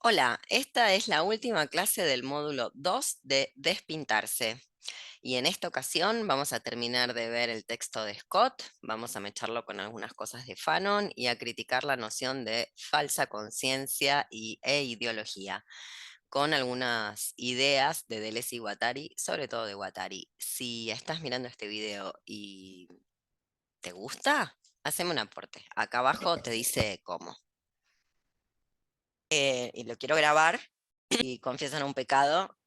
Hola, esta es la última clase del módulo 2 de Despintarse. Y en esta ocasión vamos a terminar de ver el texto de Scott, vamos a mecharlo con algunas cosas de Fanon y a criticar la noción de falsa conciencia e ideología, con algunas ideas de Deleuze y Guattari, sobre todo de Guattari. Si estás mirando este video y te gusta, haceme un aporte. Acá abajo te dice cómo. Y lo quiero grabar y confiesan un pecado,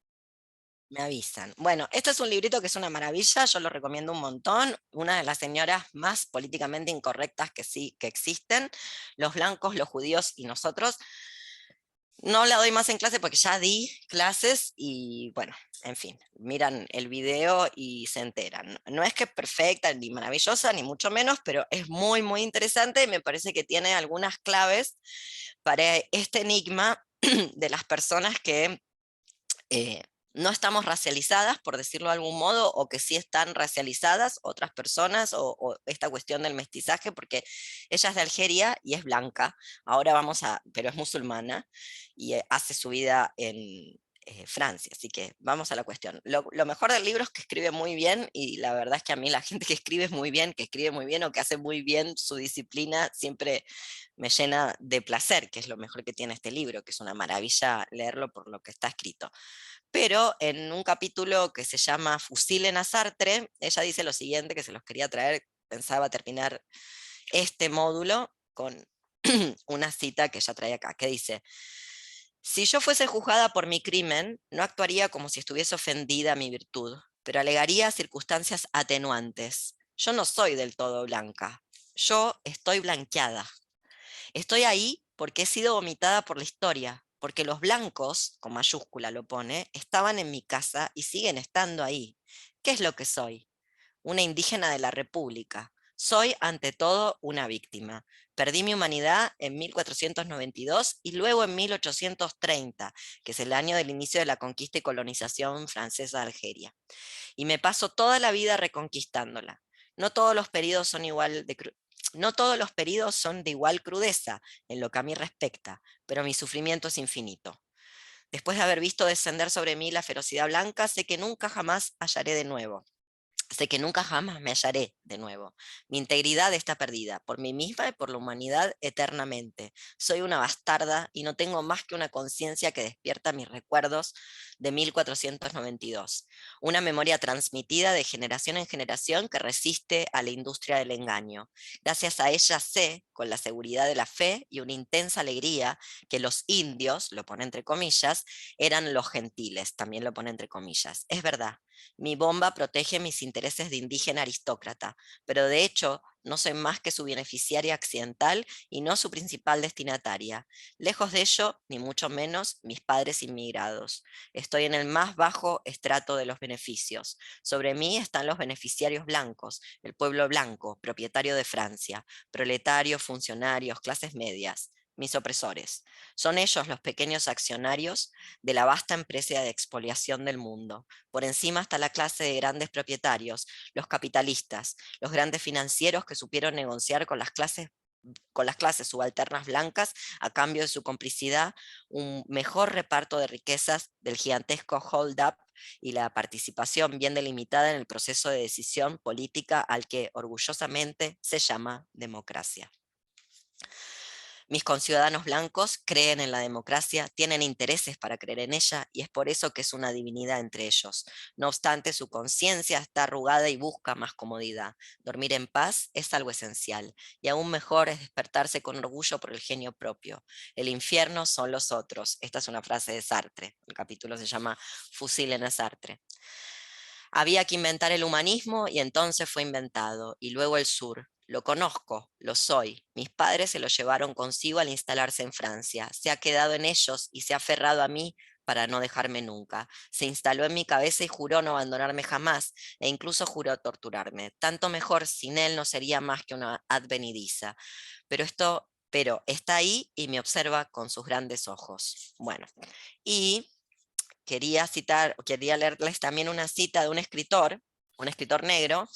me avisan. Bueno, este es un librito que es una maravilla, yo lo recomiendo un montón. Una de las señoras más políticamente incorrectas que sí que existen, los blancos, los judíos y nosotros. No la doy más en clase porque ya di clases y bueno, en fin, miran el video y se enteran. No es que es perfecta ni maravillosa, ni mucho menos, pero es muy, muy interesante y me parece que tiene algunas claves para este enigma de las personas que eh, no estamos racializadas, por decirlo de algún modo, o que sí están racializadas otras personas, o esta cuestión del mestizaje, porque ella es de Algeria y es blanca, ahora pero es musulmana y hace su vida en Francia, así que vamos a la cuestión. Lo mejor del libro es que escribe muy bien y la verdad es que a mí la gente que escribe muy bien, que escribe muy bien o que hace muy bien su disciplina, siempre me llena de placer, que es lo mejor que tiene este libro, que es una maravilla leerlo por lo que está escrito. Pero en un capítulo que se llama Fusilen a Sartre, ella dice lo siguiente, que se los quería traer, pensaba terminar este módulo con una cita que ella trae acá, que dice: si yo fuese juzgada por mi crimen, no actuaría como si estuviese ofendida a mi virtud, pero alegaría circunstancias atenuantes. Yo no soy del todo blanca, yo estoy blanqueada. Estoy ahí porque he sido vomitada por la historia, porque los blancos, con mayúscula lo pone, estaban en mi casa y siguen estando ahí. ¿Qué es lo que soy? Una indígena de la República. Soy, ante todo, una víctima. Perdí mi humanidad en 1492 y luego en 1830, que es el año del inicio de la conquista y colonización francesa de Algeria. Y me paso toda la vida reconquistándola. No todos los periodos son igual de no todos los periodos son de igual crudeza en lo que a mí respecta, pero mi sufrimiento es infinito. Después de haber visto descender sobre mí la ferocidad blanca, sé que nunca jamás hallaré de nuevo. Sé que nunca jamás me hallaré de nuevo. Mi integridad está perdida, por mí misma y por la humanidad eternamente. Soy una bastarda y no tengo más que una conciencia que despierta mis recuerdos de 1492. Una memoria transmitida de generación en generación que resiste a la industria del engaño. Gracias a ella sé, con la seguridad de la fe y una intensa alegría, que los indios, lo pone entre comillas, eran los gentiles, también lo pone entre comillas. Es verdad. Mi bomba protege mis intereses de indígena aristócrata, pero de hecho no soy más que su beneficiaria accidental y no su principal destinataria. Lejos de ello, ni mucho menos, mis padres inmigrados. Estoy en el más bajo estrato de los beneficios. Sobre mí están los beneficiarios blancos, el pueblo blanco, propietario de Francia, proletarios, funcionarios, clases medias. Mis opresores. Son ellos los pequeños accionarios de la vasta empresa de expoliación del mundo. Por encima está la clase de grandes propietarios, los capitalistas, los grandes financieros que supieron negociar con las clases subalternas blancas a cambio de su complicidad, un mejor reparto de riquezas del gigantesco hold-up y la participación bien delimitada en el proceso de decisión política al que orgullosamente se llama democracia. Mis conciudadanos blancos creen en la democracia, tienen intereses para creer en ella y es por eso que es una divinidad entre ellos. No obstante, su conciencia está arrugada y busca más comodidad. Dormir en paz es algo esencial y aún mejor es despertarse con orgullo por el genio propio. El infierno son los otros. Esta es una frase de Sartre. El capítulo se llama Fusilen a Sartre. Había que inventar el humanismo y entonces fue inventado, y luego el sur. Lo conozco, lo soy. Mis padres se lo llevaron consigo al instalarse en Francia. Se ha quedado en ellos y se ha aferrado a mí para no dejarme nunca. Se instaló en mi cabeza y juró no abandonarme jamás, e incluso juró torturarme. Tanto mejor, sin él no sería más que una advenediza. Pero está ahí y me observa con sus grandes ojos. Bueno, y quería leerles también una cita de un escritor negro,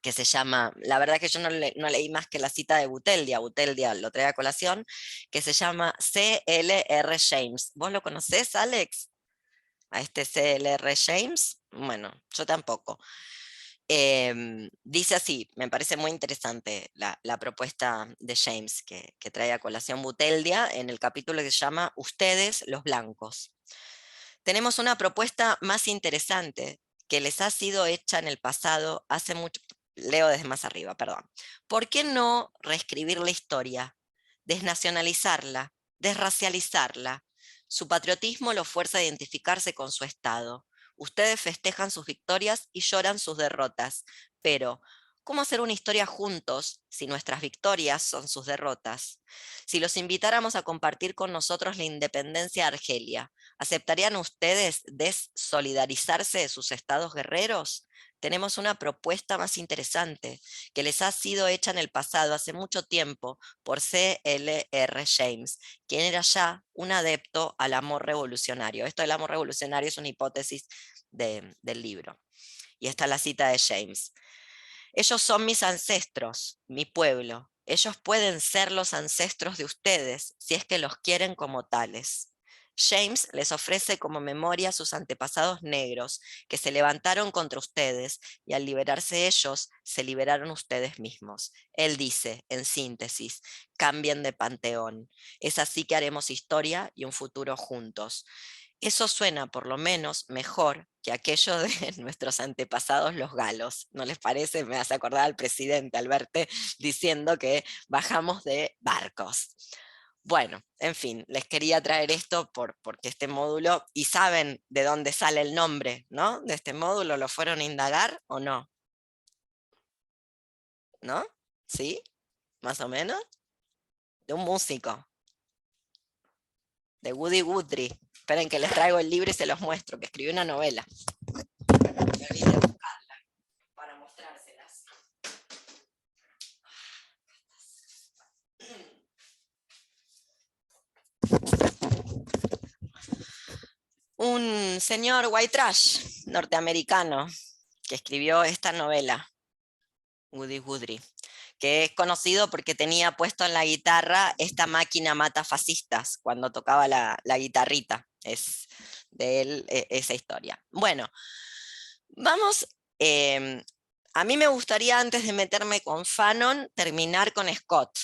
que se llama, la verdad que yo no leí más que la cita de Buteldia lo trae a colación, que se llama C.L.R. James. ¿Vos lo conocés, Alex? A este C.L.R. James. Bueno, yo tampoco. Dice así, me parece muy interesante la propuesta de James que trae a colación Buteldia en el capítulo que se llama Ustedes los blancos. Tenemos una propuesta más interesante que les ha sido hecha en el pasado hace mucho. Leo desde más arriba, perdón. ¿Por qué no reescribir la historia, desnacionalizarla, desracializarla? Su patriotismo lo fuerza a identificarse con su Estado. Ustedes festejan sus victorias y lloran sus derrotas, pero ¿cómo hacer una historia juntos si nuestras victorias son sus derrotas? Si los invitáramos a compartir con nosotros la independencia de Argelia, ¿aceptarían ustedes desolidarizarse de sus estados guerreros? Tenemos una propuesta más interesante que les ha sido hecha en el pasado hace mucho tiempo por C.L.R. James, quien era ya un adepto al amor revolucionario. Esto del amor revolucionario es una hipótesis del libro. Y esta es la cita de James. Ellos son mis ancestros, mi pueblo. Ellos pueden ser los ancestros de ustedes si es que los quieren como tales. James les ofrece como memoria a sus antepasados negros que se levantaron contra ustedes y al liberarse ellos, se liberaron ustedes mismos. Él dice, en síntesis, cambien de panteón. Es así que haremos historia y un futuro juntos. Eso suena por lo menos mejor que aquello de nuestros antepasados los galos. ¿No les parece? Me hace acordar al presidente, al verte diciendo que bajamos de barcos. Bueno, en fin, les quería traer esto porque este módulo, y saben de dónde sale el nombre, ¿no? De este módulo, ¿lo fueron a indagar o no? ¿No? ¿Sí? ¿Más o menos? De un músico, de Woody Guthrie. Esperen que les traigo el libro y se los muestro, que escribió una novela. Me olvidé de buscarla para mostrárselas. Un señor white trash norteamericano que escribió esta novela, Woody Guthrie, que es conocido porque tenía puesto en la guitarra esta máquina mata fascistas cuando tocaba la guitarrita. Es de él esa historia. Bueno, vamos. A mí me gustaría, antes de meterme con Fanon, terminar con Scott.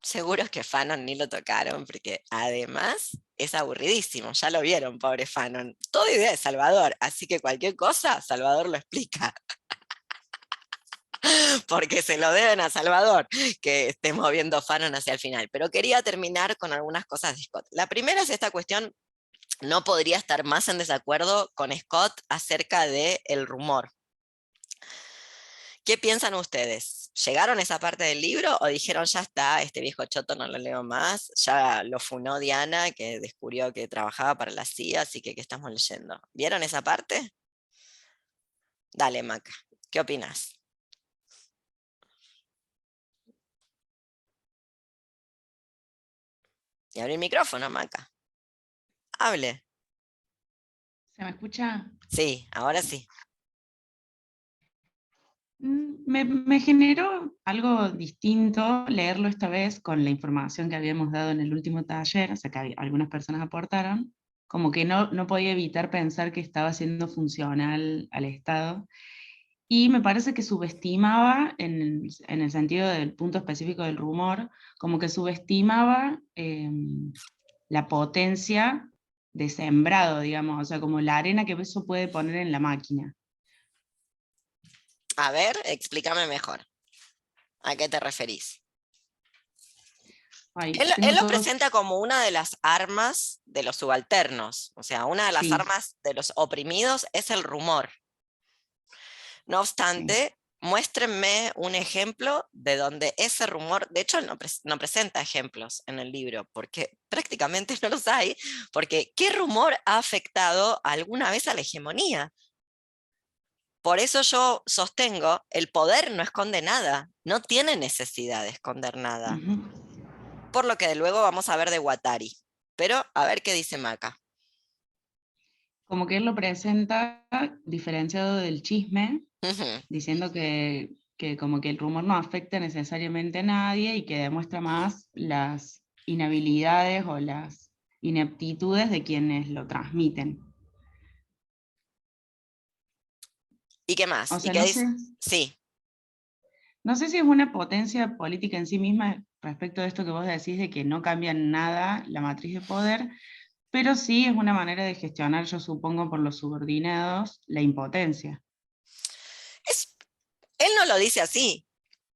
Seguro es que Fanon ni lo tocaron, porque además es aburridísimo, ya lo vieron, pobre Fanon. Toda idea de Salvador, así que cualquier cosa, Salvador lo explica. Porque se lo deben a Salvador, que estemos viendo Fanon hacia el final. Pero quería terminar con algunas cosas de Scott. La primera es esta cuestión, no podría estar más en desacuerdo con Scott acerca del rumor. ¿Qué piensan ustedes? ¿Llegaron a esa parte del libro o dijeron ya está, este viejo choto no lo leo más? Ya lo funó Diana, que descubrió que trabajaba para la CIA, así que ¿qué estamos leyendo? ¿Vieron esa parte? Dale, Maca, ¿qué opinas? Y abre el micrófono, Maca. Hable. ¿Se me escucha? Sí, ahora sí. Me generó algo distinto leerlo esta vez con la información que habíamos dado en el último taller, o sea que algunas personas aportaron, como que no podía evitar pensar que estaba siendo funcional al Estado. Y me parece que subestimaba, en el sentido del punto específico del rumor, como que subestimaba la potencia de sembrado, digamos, o sea, como la arena que eso puede poner en la máquina. A ver, explícame mejor. ¿A qué te referís? Ay, Él tengo lo todos, presenta como una de las armas de los subalternos, o sea, una de las sí, armas de los oprimidos es el rumor. No sí. obstante, muéstrenme un ejemplo de donde ese rumor, de hecho no presenta ejemplos en el libro, porque prácticamente no los hay, porque ¿qué rumor ha afectado alguna vez a la hegemonía? Por eso yo sostengo, el poder no esconde nada, no tiene necesidad de esconder nada. Ujú. Por lo que luego vamos a ver de Guattari. Pero a ver qué dice Maca. Como que él lo presenta diferenciado del chisme, Ujú. diciendo que que como que el rumor no afecta necesariamente a nadie y que demuestra más las inhabilidades o las ineptitudes de quienes lo transmiten. ¿Y qué más? O ¿Y sea, qué no dice? sé, Sí. no sé si es una potencia política en sí misma respecto de esto que vos decís de que no cambia nada la matriz de poder, pero sí es una manera de gestionar, yo supongo, por los subordinados, la impotencia. Es, él no lo dice así,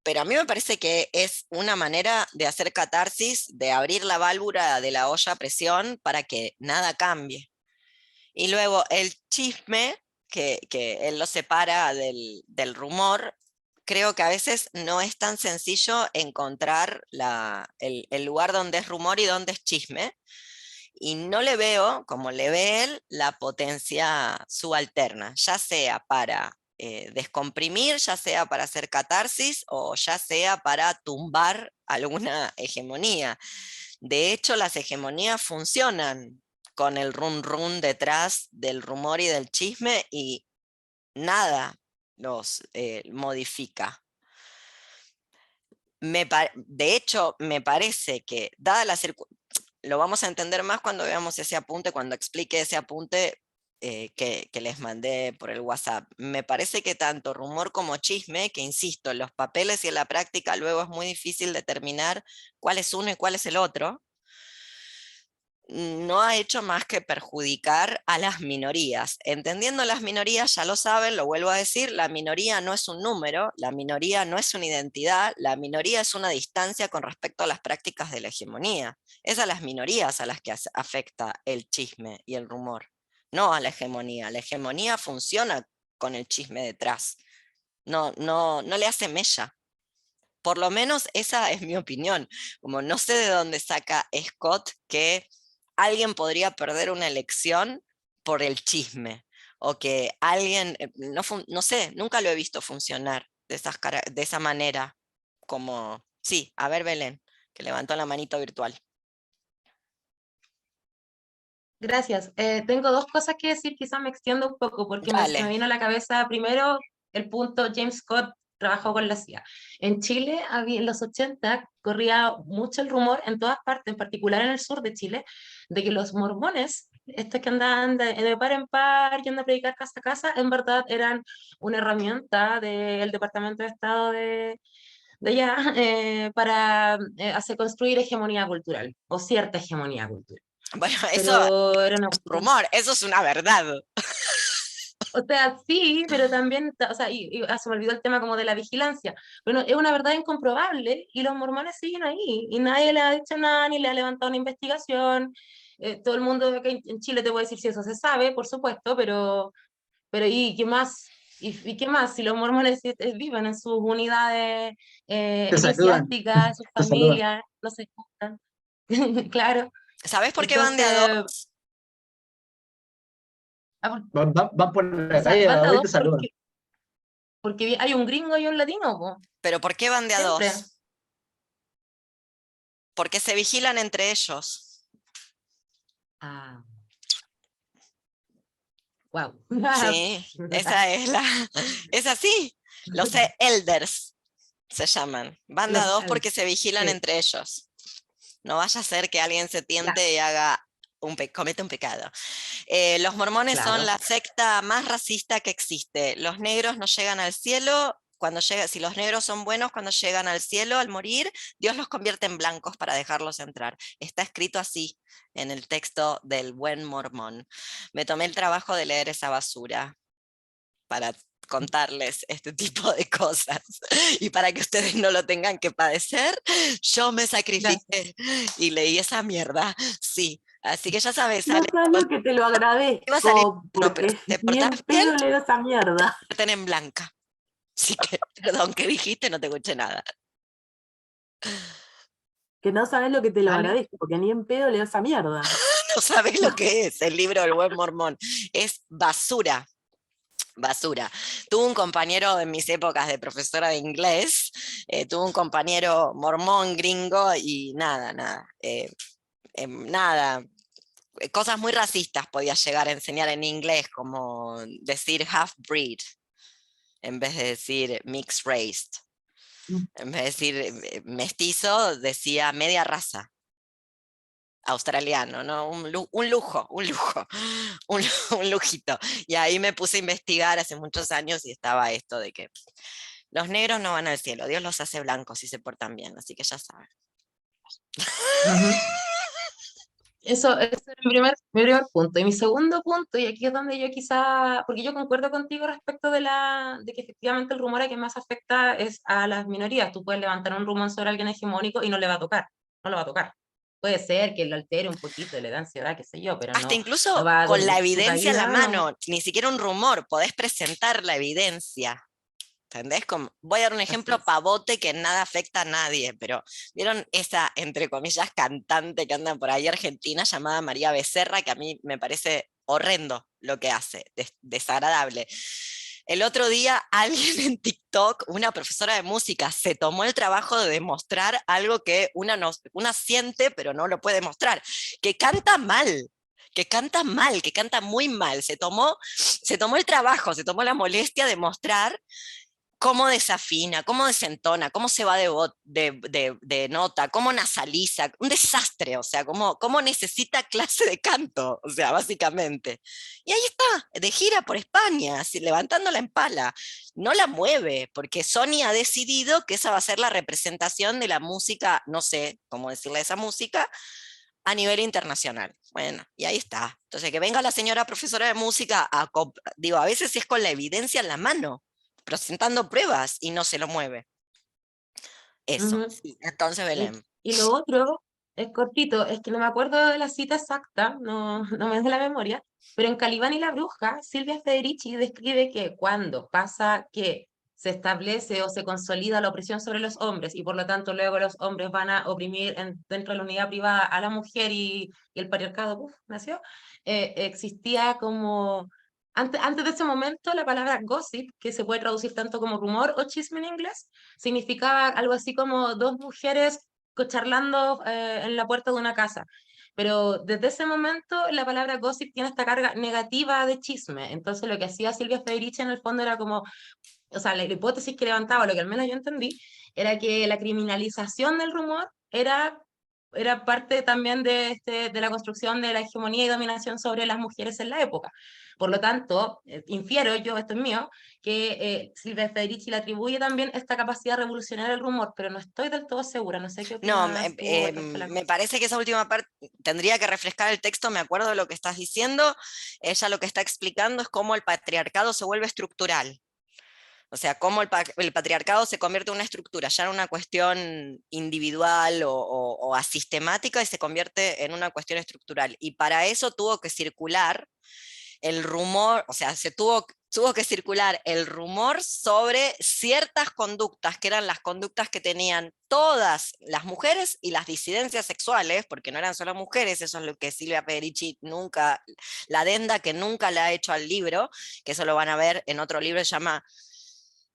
pero a mí me parece que es una manera de hacer catarsis, de abrir la válvula de la olla a presión para que nada cambie. Y luego el chisme, que él lo separa del rumor, creo que a veces no es tan sencillo encontrar el lugar donde es rumor y donde es chisme. Y no le veo, como le ve él, la potencia subalterna, ya sea para descomprimir, ya sea para hacer catarsis o ya sea para tumbar alguna hegemonía. De hecho, las hegemonías funcionan con el run run detrás del rumor y del chisme y nada los modifica. De hecho, me parece que, dada la lo vamos a entender más cuando veamos ese apunte, cuando explique ese apunte que les mandé por el WhatsApp. Me parece que tanto rumor como chisme, que insisto, en los papeles y en la práctica luego es muy difícil determinar cuál es uno y cuál es el otro, no ha hecho más que perjudicar a las minorías. Entendiendo las minorías, ya lo saben, lo vuelvo a decir, la minoría no es un número, la minoría no es una identidad, la minoría es una distancia con respecto a las prácticas de la hegemonía. Es a las minorías a las que afecta el chisme y el rumor, no a la hegemonía. La hegemonía funciona con el chisme detrás, no le hace mella. Por lo menos esa es mi opinión. Como no sé de dónde saca Scott que alguien podría perder una elección por el chisme, o que alguien, no sé, nunca lo he visto funcionar de esa manera, como, sí, a ver Belén, que levantó la manito virtual. Gracias. Tengo dos cosas que decir, quizás me extiendo un poco, porque se me Dale. vino a la cabeza primero el punto, James Scott trabajó con la CIA. En Chile, en los 80, corría mucho el rumor en todas partes, en particular en el sur de Chile, de que los mormones, estos que andaban de par en par, yendo a predicar casa a casa, en verdad eran una herramienta del Departamento de Estado de allá para hacer construir hegemonía cultural, o cierta hegemonía cultural. Bueno, eso Pero era una es un rumor, eso es una verdad. O sea, sí, pero también, o sea, se me olvidó el tema como de la vigilancia. Bueno, es una verdad incomprobable y los mormones siguen ahí y nadie le ha dicho nada ni le ha levantado una investigación. Todo el mundo acá en Chile te puede decir si eso se sabe, por supuesto, pero ¿y qué más? ¿Y qué más? Si los mormones viven en sus unidades Te saludan, eclesiásticas, en sus te saludan. familias, no se juntan. Claro. ¿Sabes por qué van de a Entonces, dos? ah, Van por o la sea, calle de van a de a dos y dos te saludan. porque hay un gringo y un latino, po, ¿Pero por qué van de a siempre. dos? Porque se vigilan entre ellos. Ah, wow. Sí, esa es la, es así. Los elders se llaman. Van de a Los dos porque elves. se vigilan Sí, entre ellos. No vaya a ser que alguien se ya, tiente y haga comete un pecado. Los mormones son claro. la secta más racista que existe. Los negros no llegan al cielo. Si los negros son buenos, cuando llegan al cielo, al morir, Dios los convierte en blancos para dejarlos entrar. Está escrito así en el texto del buen mormón. Me tomé el trabajo de leer esa basura para contarles este tipo de cosas. Y para que ustedes no lo tengan que padecer, yo me Gracias. sacrifiqué y leí esa mierda. Sí, así que ya sabes, No Ale, sabes lo que te lo iba a salir, agradezco, no, pero porque si te ni portás en bien, pedo leo esa mierda. te convierten en blanca. Así que, perdón, ¿qué dijiste? No te escuché nada. Que no sabes lo que te lo ¿Vale? agradezco, porque ni en pedo leo esa mierda. No sabes lo que es el libro del buen mormón. Es basura. Basura. Tuve un compañero en mis épocas de profesora de inglés, tuve un compañero mormón gringo y nada, cosas muy racistas podía llegar a enseñar en inglés, como decir half-breed. en vez de decir mixed race. Mm. En vez de decir mestizo, decía media raza. Australiano, ¿no? Un lujo, un lujito. Y ahí me puse a investigar hace muchos años y estaba esto de que los negros no van al cielo, Dios los hace blancos si se portan bien, así que ya saben. Ujú. Eso es mi primer punto. Y mi segundo punto, y aquí es donde yo quizá, porque yo concuerdo contigo respecto de que efectivamente el rumor a que más afecta es a las minorías. Tú puedes levantar un rumor sobre alguien hegemónico y no le va a tocar, no lo va a tocar. Puede ser que lo altere un poquito, le da ansiedad, qué sé yo, pero Hasta no, no incluso va a con la su evidencia en la caída, no. mano, ni siquiera un rumor, podés presentar la evidencia. ¿Entendés? Voy a dar un Así ejemplo es. pavote que nada afecta a nadie, pero ¿vieron esa, entre comillas, cantante que anda por ahí argentina llamada María Becerra, que a mí me parece horrendo lo que hace, desagradable? El otro día alguien en TikTok, una profesora de música, se tomó el trabajo de demostrar algo que una siente, pero no lo puede mostrar, que canta mal. Que canta mal, que canta muy mal. Se tomó el trabajo, se tomó la molestia de mostrar cómo desafina, cómo desentona, cómo se va de nota, cómo nasaliza, un desastre, o sea, cómo necesita clase de canto, o sea, básicamente. Y ahí está, de gira por España, así, levantándola en pala. No la mueve, porque Sony ha decidido que esa va a ser la representación de la música, no sé cómo decirle esa música, a nivel internacional. Bueno, y ahí está. Entonces, que venga la señora profesora de música digo, a veces es con la evidencia en la mano, presentando pruebas y no se lo mueve. Eso. Ujú. Sí. Entonces, Belén. Y lo otro es cortito, es que no me acuerdo de la cita exacta, no, no me es de la memoria, pero en Calibán y la bruja, Silvia Federici describe que cuando pasa que se establece o se consolida la opresión sobre los hombres y por lo tanto luego los hombres van a oprimir dentro de la unidad privada a la mujer y el patriarcado nació, existía como... Antes de ese momento, la palabra gossip, que se puede traducir tanto como rumor o chisme en inglés, significaba algo así como dos mujeres charlando en la puerta de una casa. Pero desde ese momento la palabra gossip tiene esta carga negativa de chisme. Entonces lo que hacía Silvia Federici en el fondo era como, o sea, la hipótesis que levantaba, lo que al menos yo entendí, era que la criminalización del rumor era parte también de la construcción de la hegemonía y dominación sobre las mujeres en la época. Por lo tanto, infiero yo, esto es mío, que Silvia Federici le atribuye también esta capacidad de revolucionar el rumor, pero no estoy del todo segura, no sé qué No, opinas tú respecto a la me parece que esa última parte tendría que refrescar el texto, me acuerdo de lo que estás diciendo. Ella lo que está explicando es cómo el patriarcado se vuelve estructural. O sea, cómo el patriarcado se convierte en una estructura, ya en una cuestión individual o asistemática, y se convierte en una cuestión estructural. Y para eso tuvo que circular el rumor, o sea, tuvo que circular el rumor sobre ciertas conductas, que eran las conductas que tenían todas las mujeres y las disidencias sexuales, porque no eran solo mujeres, eso es lo que Silvia Federici nunca, la adenda que nunca le ha hecho al libro, que eso lo van a ver en otro libro, se llama...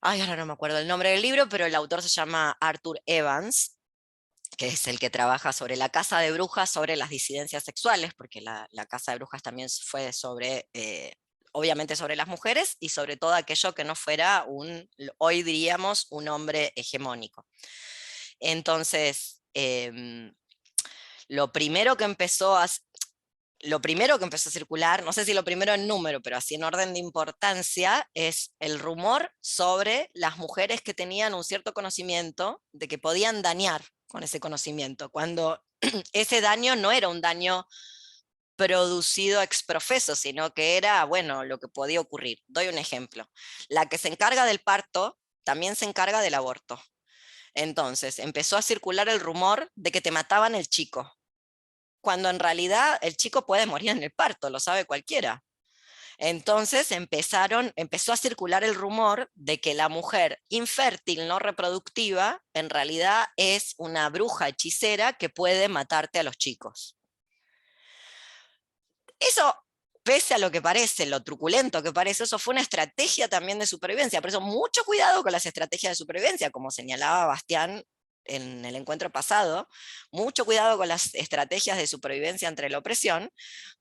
Ay, ahora no me acuerdo el nombre del libro, pero el autor se llama Arthur Evans, que es el que trabaja sobre la casa de brujas, sobre las disidencias sexuales, porque la casa de brujas también fue sobre, obviamente sobre las mujeres, y sobre todo aquello que no fuera hoy diríamos, un hombre hegemónico. Entonces, lo primero que empezó a circular, no sé si lo primero en número, pero así en orden de importancia, es el rumor sobre las mujeres que tenían un cierto conocimiento de que podían dañar con ese conocimiento, cuando ese daño no era un daño producido ex profeso, sino que era, bueno, lo que podía ocurrir. Doy un ejemplo. La que se encarga del parto también se encarga del aborto. Entonces, empezó a circular el rumor de que te mataban el chico, cuando en realidad el chico puede morir en el parto, lo sabe cualquiera. Entonces empezó a circular el rumor de que la mujer infértil no reproductiva en realidad es una bruja hechicera que puede matarte a los chicos. Eso, pese a lo que parece, lo truculento que parece, eso fue una estrategia también de supervivencia. Por eso mucho cuidado con las estrategias de supervivencia, como señalaba Bastián en el encuentro pasado, mucho cuidado con las estrategias de supervivencia entre la opresión,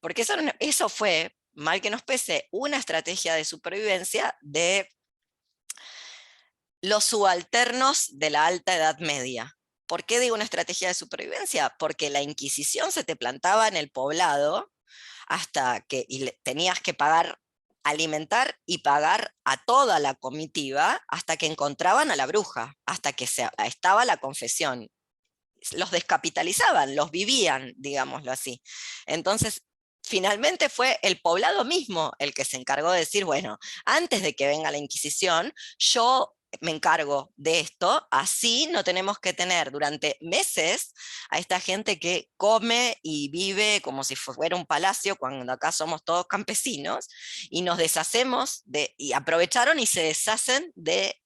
porque eso fue, mal que nos pese, una estrategia de supervivencia de los subalternos de la alta Edad Media. ¿Por qué digo una estrategia de supervivencia? Porque la Inquisición se te plantaba en el poblado hasta que tenías que pagar, alimentar y pagar a toda la comitiva hasta que encontraban a la bruja, hasta que estaba la confesión. Los descapitalizaban, los vivían, digámoslo así. Entonces, finalmente fue el poblado mismo el que se encargó de decir, bueno, antes de que venga la Inquisición, yo me encargo de esto, así no tenemos que tener durante meses a esta gente que come y vive como si fuera un palacio, cuando acá somos todos campesinos, y nos deshacemos y aprovecharon y se deshacen de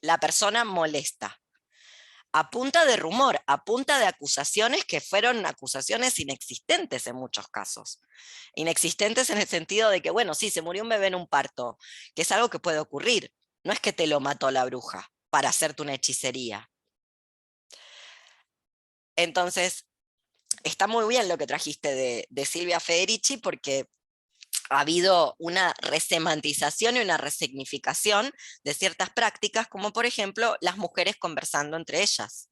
la persona molesta. A punta de rumor, a punta de acusaciones que fueron acusaciones inexistentes en muchos casos. Inexistentes en el sentido de que, bueno, sí, se murió un bebé en un parto, que es algo que puede ocurrir. No es que te lo mató la bruja para hacerte una hechicería. Entonces, está muy bien lo que trajiste de Silvia Federici, porque ha habido una resemantización y una resignificación de ciertas prácticas, como por ejemplo las mujeres conversando entre ellas.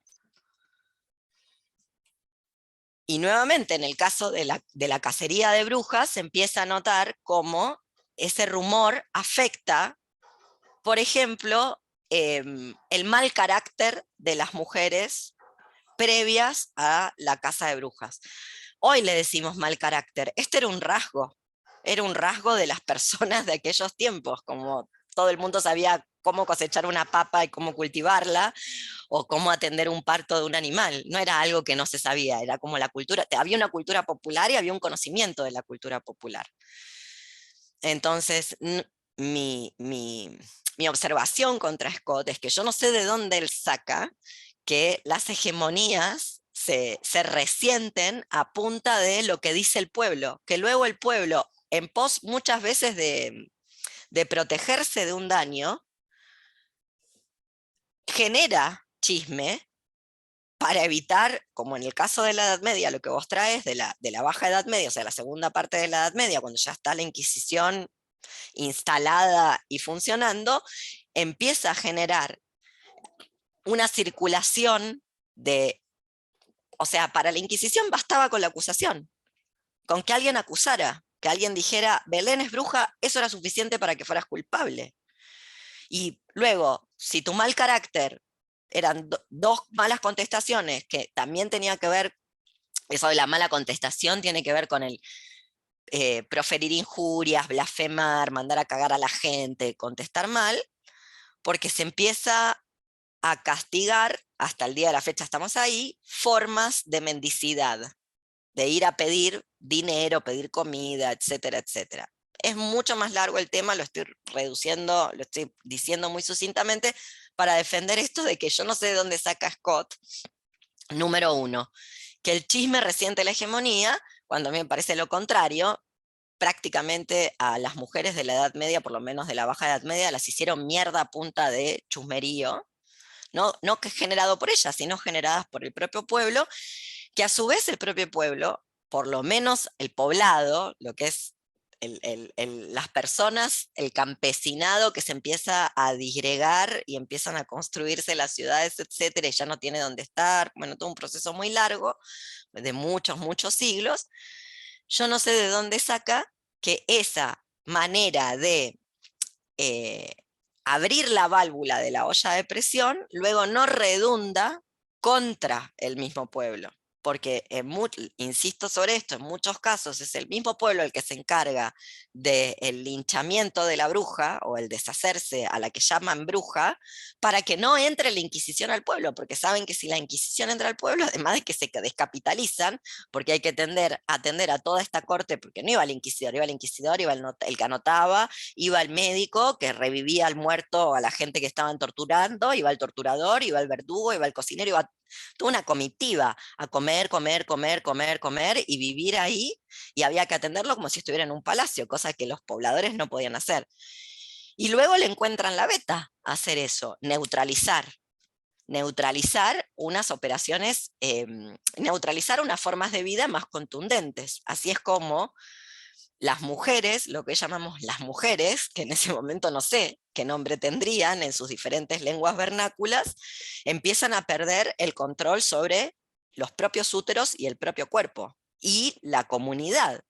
Y nuevamente en el caso de la cacería de brujas se empieza a notar cómo ese rumor afecta, por ejemplo, el mal carácter de las mujeres previas a la caza de brujas. Hoy le decimos mal carácter, este era un rasgo de las personas de aquellos tiempos, como todo el mundo sabía cómo cosechar una papa y cómo cultivarla, o cómo atender un parto de un animal. No era algo que no se sabía, era como la cultura, había una cultura popular y había un conocimiento de la cultura popular. Entonces, mi observación contra Scott es que yo no sé de dónde él saca que las hegemonías se resienten a punta de lo que dice el pueblo, que luego el pueblo, en pos muchas veces de protegerse de un daño, genera chisme para evitar, como en el caso de la Edad Media, lo que vos traes de la Baja Edad Media, o sea, la segunda parte de la Edad Media, cuando ya está la Inquisición instalada y funcionando, empieza a generar una circulación o sea, para la Inquisición bastaba con la acusación, con que alguien acusara, que alguien dijera, Belén es bruja, eso era suficiente para que fueras culpable. Y luego, si tu mal carácter eran dos malas contestaciones, que también tenía que ver, eso de la mala contestación tiene que ver con el proferir injurias, blasfemar, mandar a cagar a la gente, contestar mal, porque se empieza a castigar, hasta el día de la fecha estamos ahí, formas de mendicidad, de ir a pedir dinero, pedir comida, etcétera, etcétera. Es mucho más largo el tema, lo estoy reduciendo, lo estoy diciendo muy sucintamente para defender esto de que yo no sé de dónde saca Scott, número uno, que el chisme resiente la hegemonía, cuando a mí me parece lo contrario. Prácticamente a las mujeres de la Edad Media, por lo menos de la Baja Edad Media, las hicieron mierda a punta de chusmerío, no que generado por ellas, sino generadas por el propio pueblo, que a su vez el propio pueblo, por lo menos el poblado, lo que es las personas, el campesinado que se empieza a disgregar y empiezan a construirse las ciudades, etcétera, y ya no tiene dónde estar, bueno, todo un proceso muy largo, de muchos, muchos siglos. Yo no sé de dónde saca que esa manera de abrir la válvula de la olla de presión luego no redunda contra el mismo pueblo. Porque, insisto sobre esto, en muchos casos es el mismo pueblo el que se encarga del linchamiento de la bruja o el deshacerse a la que llaman bruja para que no entre la Inquisición al pueblo, porque saben que si la Inquisición entra al pueblo, además de que se descapitalizan, porque hay que atender a toda esta corte, porque no iba el inquisidor, iba el que anotaba, iba el médico que revivía al muerto, a la gente que estaban torturando, iba el torturador, iba el verdugo, iba el cocinero, iba toda una comitiva a comer y vivir ahí, y había que atenderlo como si estuviera en un palacio, cosa que los pobladores no podían hacer. Y luego le encuentran la beta a hacer eso, neutralizar unas operaciones, neutralizar unas formas de vida más contundentes. Así es como las mujeres, lo que llamamos las mujeres, que en ese momento no sé qué nombre tendrían en sus diferentes lenguas vernáculas, empiezan a perder el control sobre los propios úteros y el propio cuerpo, y la comunidad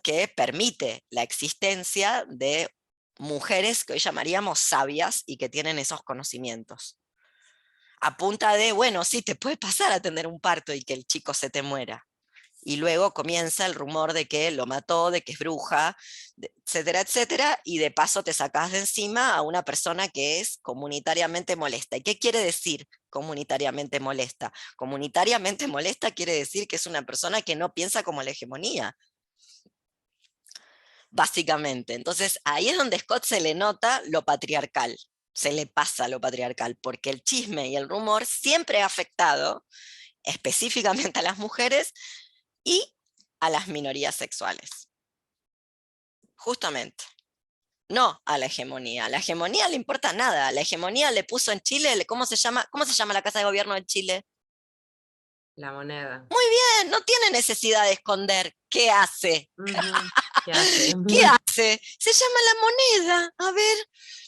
que permite la existencia de mujeres que hoy llamaríamos sabias y que tienen esos conocimientos. A punta de, bueno, sí, te puede pasar a tener un parto y que el chico se te muera. Y luego comienza el rumor de que lo mató, de que es bruja, etcétera, etcétera, y de paso te sacás de encima a una persona que es comunitariamente molesta. ¿Y qué quiere decir comunitariamente molesta? Comunitariamente molesta quiere decir que es una persona que no piensa como la hegemonía, básicamente. Entonces ahí es donde Scott se le nota lo patriarcal, se le pasa lo patriarcal, porque el chisme y el rumor siempre ha afectado específicamente a las mujeres y a las minorías sexuales. Justamente. No a la hegemonía. A la hegemonía le importa nada. La hegemonía le puso en Chile, ¿cómo se llama la Casa de Gobierno de Chile? La moneda. No tiene necesidad de esconder qué hace. Ujú. ¿Qué hace? ¿Qué hace? Se llama la moneda. A ver,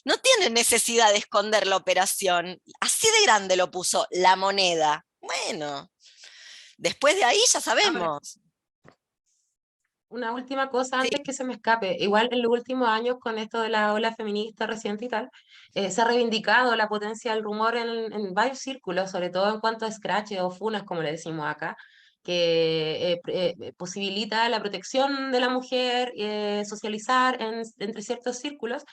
no tiene necesidad de esconder la operación. Así de grande lo puso, la moneda. Bueno, después de ahí ya sabemos. Una última cosa Sí. antes que se me escape. Igual en los últimos años, con esto de la ola feminista reciente y tal, se ha reivindicado la potencia del rumor en varios círculos, sobre todo en cuanto a scratches o funas, como le decimos acá, que posibilita la protección de la mujer, socializar entre ciertos círculos,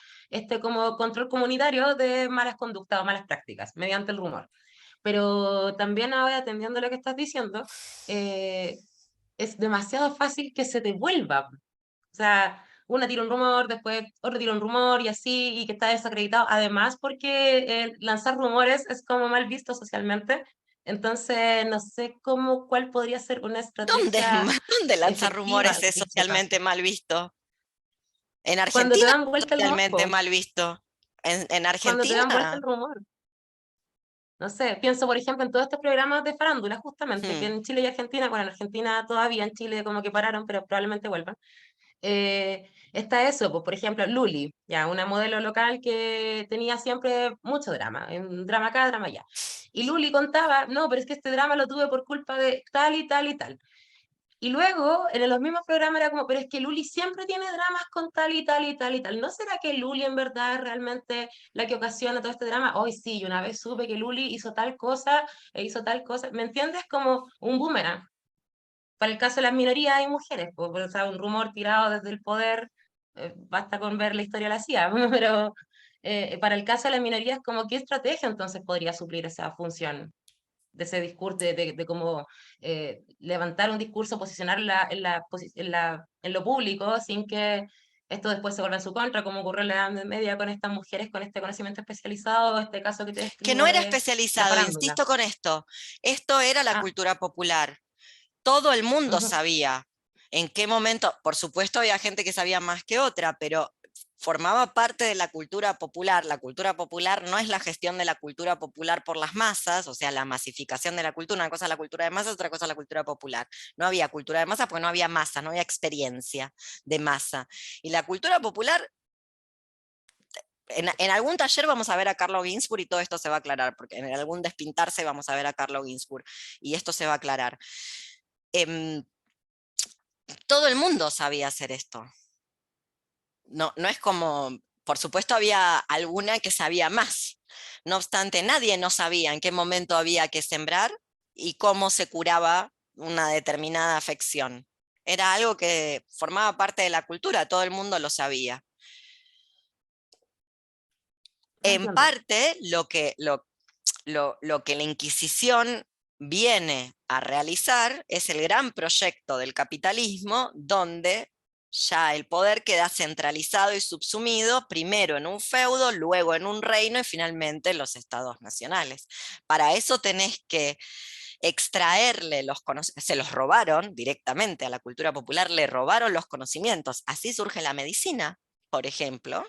como control comunitario de malas conductas o malas prácticas, mediante el rumor. Pero también ahora, atendiendo a lo que estás diciendo, es demasiado fácil que se devuelva. O sea, una tira un rumor, después otro tira un rumor y así, y que está desacreditado. Además, porque lanzar rumores es como mal visto socialmente. Entonces, no sé cuál podría ser una ¿Dónde, estrategia dónde lanzar efectiva rumores es de que se pase. socialmente mal visto? En Cuando te Argentina dan es vuelta el rumor, socialmente mal visto. En cuando te dan vuelta Argentina, el rumor. No sé, pienso por ejemplo en todos estos programas de farándula, justamente, que en Chile y Argentina, bueno, en Argentina todavía, en Chile como que pararon, pero probablemente vuelvan. Está eso, pues, por ejemplo, Luli, ya, una modelo local que tenía siempre mucho drama, un drama acá, drama allá. Y Luli contaba, no, pero es que este drama lo tuve por culpa de tal y tal y tal. Y luego, en los mismos programas era como, pero es que Luli siempre tiene dramas con tal y tal y tal y tal. ¿No será que Luli en verdad es realmente la que ocasiona todo este drama? Hoy sí, yo una vez supe que Luli hizo tal cosa e hizo tal cosa. ¿Me entiendes? Como un boomerang. Para el caso de las minorías y mujeres, pues, o sea, un rumor tirado desde el poder, basta con ver la historia de la CIA, pero para el caso de las minorías, como qué estrategia entonces podría suplir esa función de ese discurso, de cómo levantar un discurso, posicionarla en lo público sin que esto después se vuelva en su contra, como ocurrió en la Edad Media con estas mujeres con este conocimiento especializado, este caso que te que describo no era de la especializado, farándula. insisto con esto era la Ah, cultura popular. Todo el mundo ujú. sabía en qué momento, por supuesto había gente que sabía más que otra, pero formaba parte de la cultura popular. La cultura popular no es la gestión de la cultura popular por las masas, o sea, la masificación de la cultura. Una cosa es la cultura de masas, otra cosa es la cultura popular. No había cultura de masa porque no había masa, no había experiencia de masa. Y la cultura popular, en algún taller vamos a ver a Carlo Ginzburg y todo esto se va a aclarar, porque en algún despintarse vamos a ver a Carlo Ginzburg y esto se va a aclarar. Todo el mundo sabía hacer esto. No, no es como, por supuesto había alguna que sabía más. No obstante, nadie no sabía en qué momento había que sembrar y cómo se curaba una determinada afección. Era algo que formaba parte de la cultura, todo el mundo lo sabía. En Entiendo. parte, lo que la Inquisición viene a realizar es el gran proyecto del capitalismo, donde ya el poder queda centralizado y subsumido, primero en un feudo, luego en un reino y finalmente en los estados nacionales. Para eso tenés que extraerle los conocimientos, se los robaron directamente a la cultura popular, le robaron los conocimientos. Así surge la medicina, por ejemplo,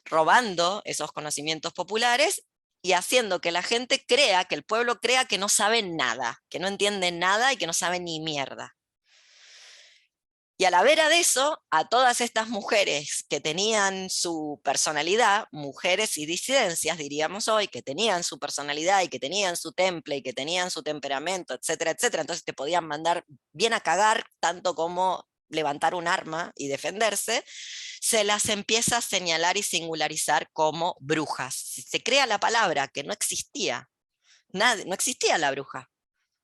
robando esos conocimientos populares y haciendo que la gente crea, que el pueblo crea que no sabe nada, que no entiende nada y que no sabe ni mierda. Y a la vera de eso, a todas estas mujeres que tenían su personalidad, mujeres y disidencias, diríamos hoy, que tenían su personalidad y que tenían su temple y que tenían su temperamento, etcétera, etcétera, entonces te podían mandar bien a cagar, tanto como levantar un arma y defenderse, se las empieza a señalar y singularizar como brujas. Se crea la palabra que no existía, no existía la bruja.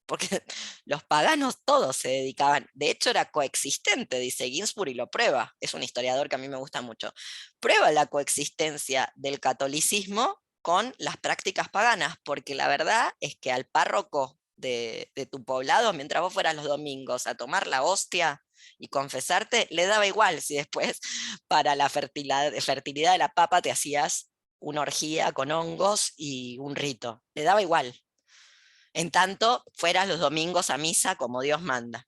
Porque los paganos todos se dedicaban, de hecho era coexistente, dice Ginsburg, y lo prueba, es un historiador que a mí me gusta mucho, prueba la coexistencia del catolicismo con las prácticas paganas, porque la verdad es que al párroco de tu poblado, mientras vos fueras los domingos a tomar la hostia y confesarte, le daba igual si después para la fertilidad de la papa te hacías una orgía con hongos y un rito, le daba igual. En tanto, fueras los domingos a misa como Dios manda.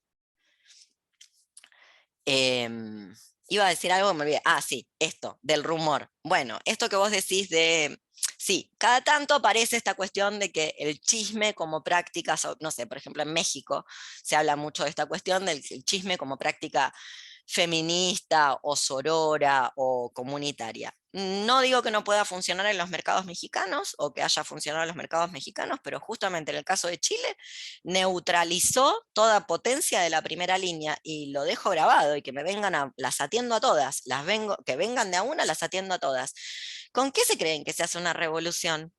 Iba a decir algo, me olvidé. Ah, sí, esto, del rumor. Bueno, esto que vos decís de... Sí, cada tanto aparece esta cuestión de que el chisme como práctica, no sé, por ejemplo en México se habla mucho de esta cuestión del chisme como práctica feminista o sorora o comunitaria. No digo que no pueda funcionar en los mercados mexicanos o que haya funcionado en los mercados mexicanos, pero justamente en el caso de Chile neutralizó toda potencia de la primera línea y lo dejo grabado y que me vengan las atiendo a todas, que vengan de a una, las atiendo a todas. ¿Con qué se creen que se hace una revolución?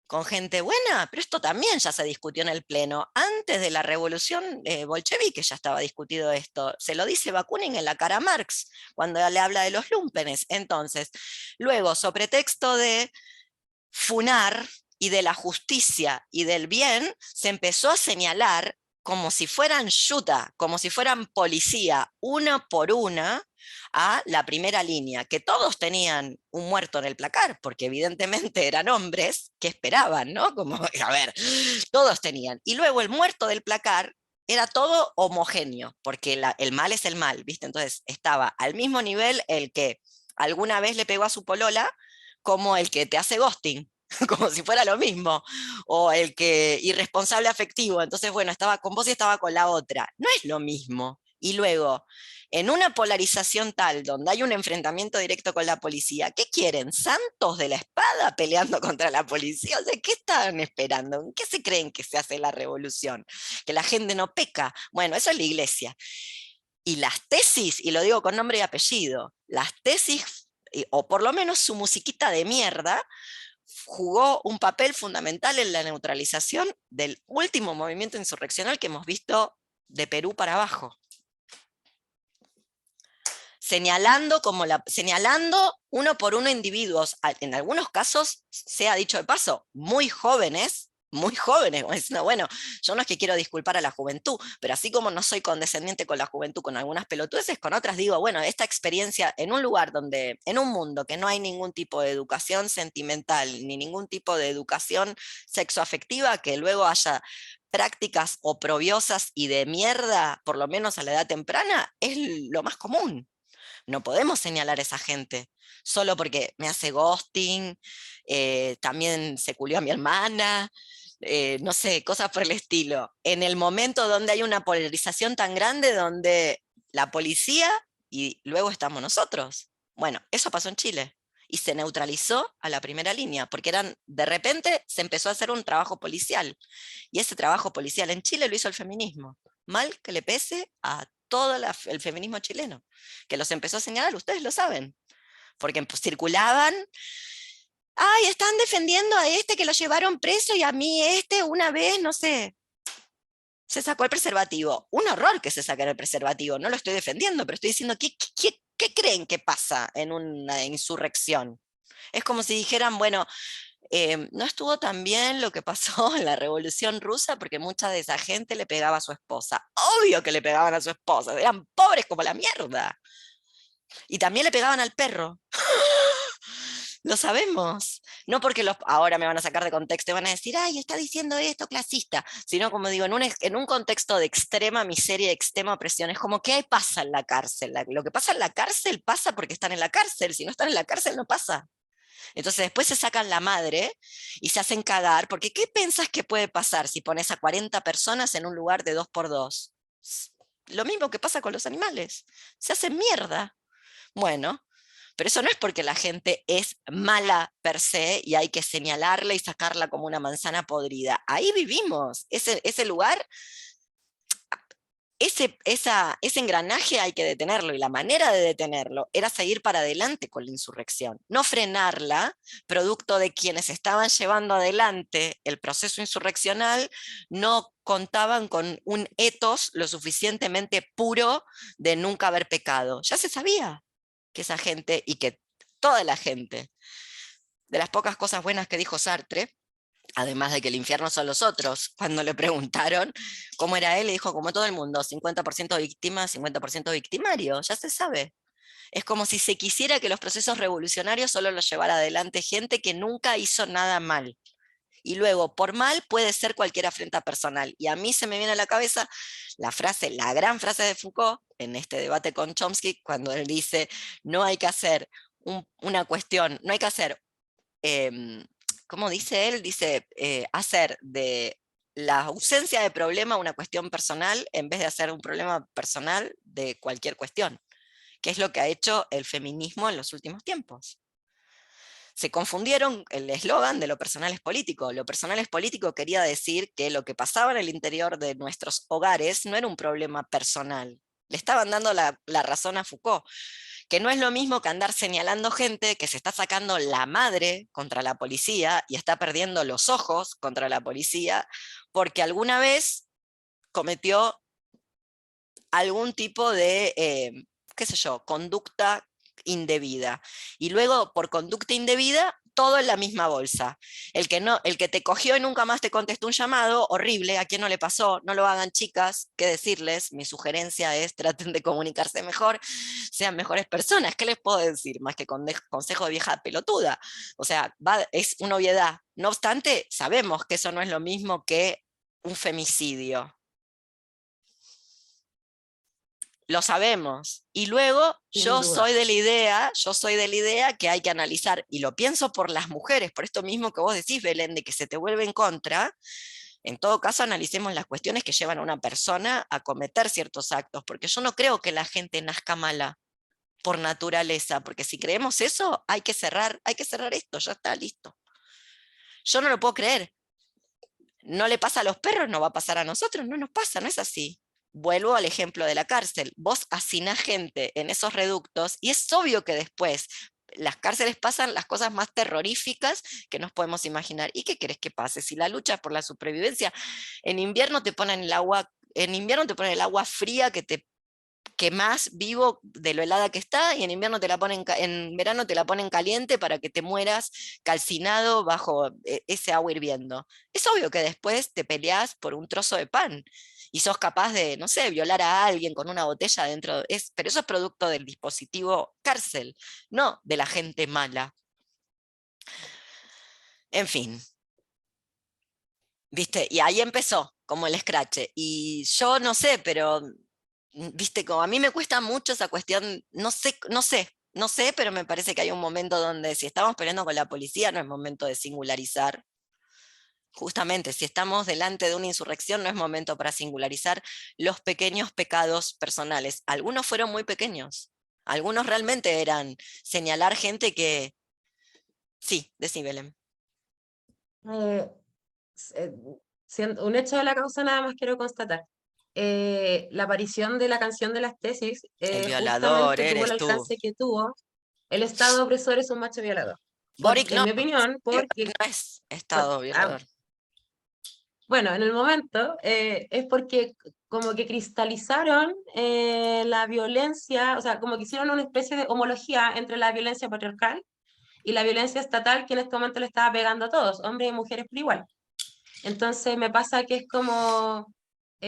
¿Con gente buena? Pero esto también ya se discutió en el Pleno. Antes de la revolución bolchevique ya estaba discutido esto. Se lo dice Bakunin en la cara a Marx, cuando le habla de los lumpenes. Entonces, luego, sobre pretexto de funar y de la justicia y del bien, se empezó a señalar como si fueran yuta, como si fueran policía, una por una, a la primera línea, que todos tenían un muerto en el placar, porque evidentemente eran hombres que esperaban, ¿no? Como, a ver, todos tenían. Y luego el muerto del placar era todo homogéneo, porque el mal es el mal, ¿viste? Entonces estaba al mismo nivel el que alguna vez le pegó a su polola, como el que te hace ghosting, como si fuera lo mismo, o el que irresponsable afectivo, entonces bueno, estaba con vos y estaba con la otra, no es lo mismo. Y luego, en una polarización tal, donde hay un enfrentamiento directo con la policía, ¿qué quieren? ¿Santos de la espada peleando contra la policía? O sea, ¿qué estaban esperando? ¿En qué se creen que se hace la revolución? ¿Que la gente no peca? Bueno, eso es la iglesia. Y las tesis, y lo digo con nombre y apellido, las tesis, o por lo menos su musiquita de mierda, jugó un papel fundamental en la neutralización del último movimiento insurreccional que hemos visto de Perú para abajo. Señalando uno por uno individuos, en algunos casos, sea dicho de paso, muy jóvenes, bueno, yo no es que quiero disculpar a la juventud, pero así como no soy condescendiente con la juventud, con algunas pelotudeces, con otras digo, bueno, esta experiencia en un lugar donde, en un mundo que no hay ningún tipo de educación sentimental, ni ningún tipo de educación sexoafectiva, que luego haya prácticas oprobiosas y de mierda, por lo menos a la edad temprana, es lo más común. No podemos señalar a esa gente solo porque me hace ghosting, también se culió a mi hermana, no sé, cosas por el estilo. En el momento donde hay una polarización tan grande, donde la policía y luego estamos nosotros. Bueno, eso pasó en Chile y se neutralizó a la primera línea, porque de repente se empezó a hacer un trabajo policial, y ese trabajo policial en Chile lo hizo el feminismo, mal que le pese a todo el feminismo chileno, que los empezó a señalar, ustedes lo saben, porque pues, circulaban, ay, están defendiendo a este que lo llevaron preso y a mí una vez, no sé, se sacó el preservativo. Un horror que se sacara el preservativo, no lo estoy defendiendo, pero estoy diciendo, ¿qué creen que pasa en una insurrección? Es como si dijeran, bueno, no estuvo tan bien lo que pasó en la Revolución Rusa porque mucha de esa gente le pegaba a su esposa. Obvio que le pegaban a su esposa, eran pobres como la mierda. Y también le pegaban al perro. Lo sabemos. No porque ahora me van a sacar de contexto y van a decir, ay, está diciendo esto clasista, sino como digo, en un contexto de extrema miseria, de extrema opresión. Es como, ¿qué pasa en la cárcel? Lo que pasa en la cárcel pasa porque están en la cárcel. Si no están en la cárcel, no pasa. Entonces después se sacan la madre y se hacen cagar, porque ¿qué pensás que puede pasar si pones a 40 personas en un lugar de 2x2? lo mismo que pasa con los animales, se hacen mierda. Bueno, pero eso no es porque la gente es mala per se y hay que señalarla y sacarla como una manzana podrida. Ahí vivimos, ese lugar, ese engranaje hay que detenerlo, y la manera de detenerlo era seguir para adelante con la insurrección, no frenarla, producto de quienes estaban llevando adelante el proceso insurreccional no contaban con un ethos lo suficientemente puro de nunca haber pecado. Ya se sabía que esa gente, y que toda la gente, de las pocas cosas buenas que dijo Sartre, además de que el infierno son los otros, cuando le preguntaron cómo era él, le dijo como todo el mundo, 50% víctima, 50% victimario, ya se sabe. Es como si se quisiera que los procesos revolucionarios solo los llevara adelante gente que nunca hizo nada mal. Y luego, por mal, puede ser cualquier afrenta personal. Y a mí se me viene a la cabeza la frase, la gran frase de Foucault, en este debate con Chomsky, cuando él dice, no hay que hacer una cuestión, no hay que hacer, ¿cómo dice él? Dice, hacer de la ausencia de problema una cuestión personal en vez de hacer un problema personal de cualquier cuestión, que es lo que ha hecho el feminismo en los últimos tiempos. Se confundieron el eslogan de lo personal es político. Lo personal es político quería decir que lo que pasaba en el interior de nuestros hogares no era un problema personal. Le estaban dando la razón a Foucault, que no es lo mismo que andar señalando gente que se está sacando la madre contra la policía y está perdiendo los ojos contra la policía porque alguna vez cometió algún tipo de, qué sé yo, conducta indebida. Y luego, por conducta indebida, todo en la misma bolsa. El que te cogió y nunca más te contestó un llamado, horrible, ¿a quién no le pasó? No lo hagan, chicas, ¿qué decirles? Mi sugerencia es traten de comunicarse mejor, sean mejores personas. ¿Qué les puedo decir? Más que consejo de vieja pelotuda. O sea, es una obviedad. No obstante, sabemos que eso no es lo mismo que un femicidio. Lo sabemos. Y luego yo soy de la idea que hay que analizar, y lo pienso por las mujeres, por esto mismo que vos decís, Belén, de que se te vuelve en contra. En todo caso, analicemos las cuestiones que llevan a una persona a cometer ciertos actos, porque yo no creo que la gente nazca mala por naturaleza, porque si creemos eso, hay que cerrar esto, ya está, listo. Yo no lo puedo creer. No le pasa a los perros, no va a pasar a nosotros, no nos pasa, no es así. Vuelvo al ejemplo de la cárcel. Vos hacinás gente en esos reductos y es obvio que después las cárceles pasan las cosas más terroríficas que nos podemos imaginar. ¿Y qué querés que pase? Si la lucha por la supervivencia, en invierno te ponen el agua fría que te quemás vivo de lo helada que está, y en invierno en verano te la ponen caliente para que te mueras calcinado bajo ese agua hirviendo. Es obvio que después te peleás por un trozo de pan y sos capaz de, no sé, violar a alguien con una botella dentro. Pero eso es producto del dispositivo cárcel, no de la gente mala. En fin. ¿Viste? Y ahí empezó, como el escrache. Y yo no sé, pero viste, como a mí me cuesta mucho esa cuestión, no sé, pero me parece que hay un momento donde si estamos peleando con la policía no es momento de singularizar. Justamente, si estamos delante de una insurrección no es momento para singularizar los pequeños pecados personales. Algunos fueron muy pequeños, algunos realmente eran señalar gente que... Sí, decí, Belén. Un hecho de la causa nada más quiero constatar. La aparición de la canción de las tesis El violador justamente tuvo el eres tú. alcance que tuvo. El Estado opresor es un macho violador. Boric En no, mi opinión, porque... no es Estado violador. Bueno, en el momento es porque como que cristalizaron la violencia, o sea, como que hicieron una especie de homología entre la violencia patriarcal y la violencia estatal que en este momento le estaba pegando a todos, hombres y mujeres por igual. Entonces me pasa que es como, o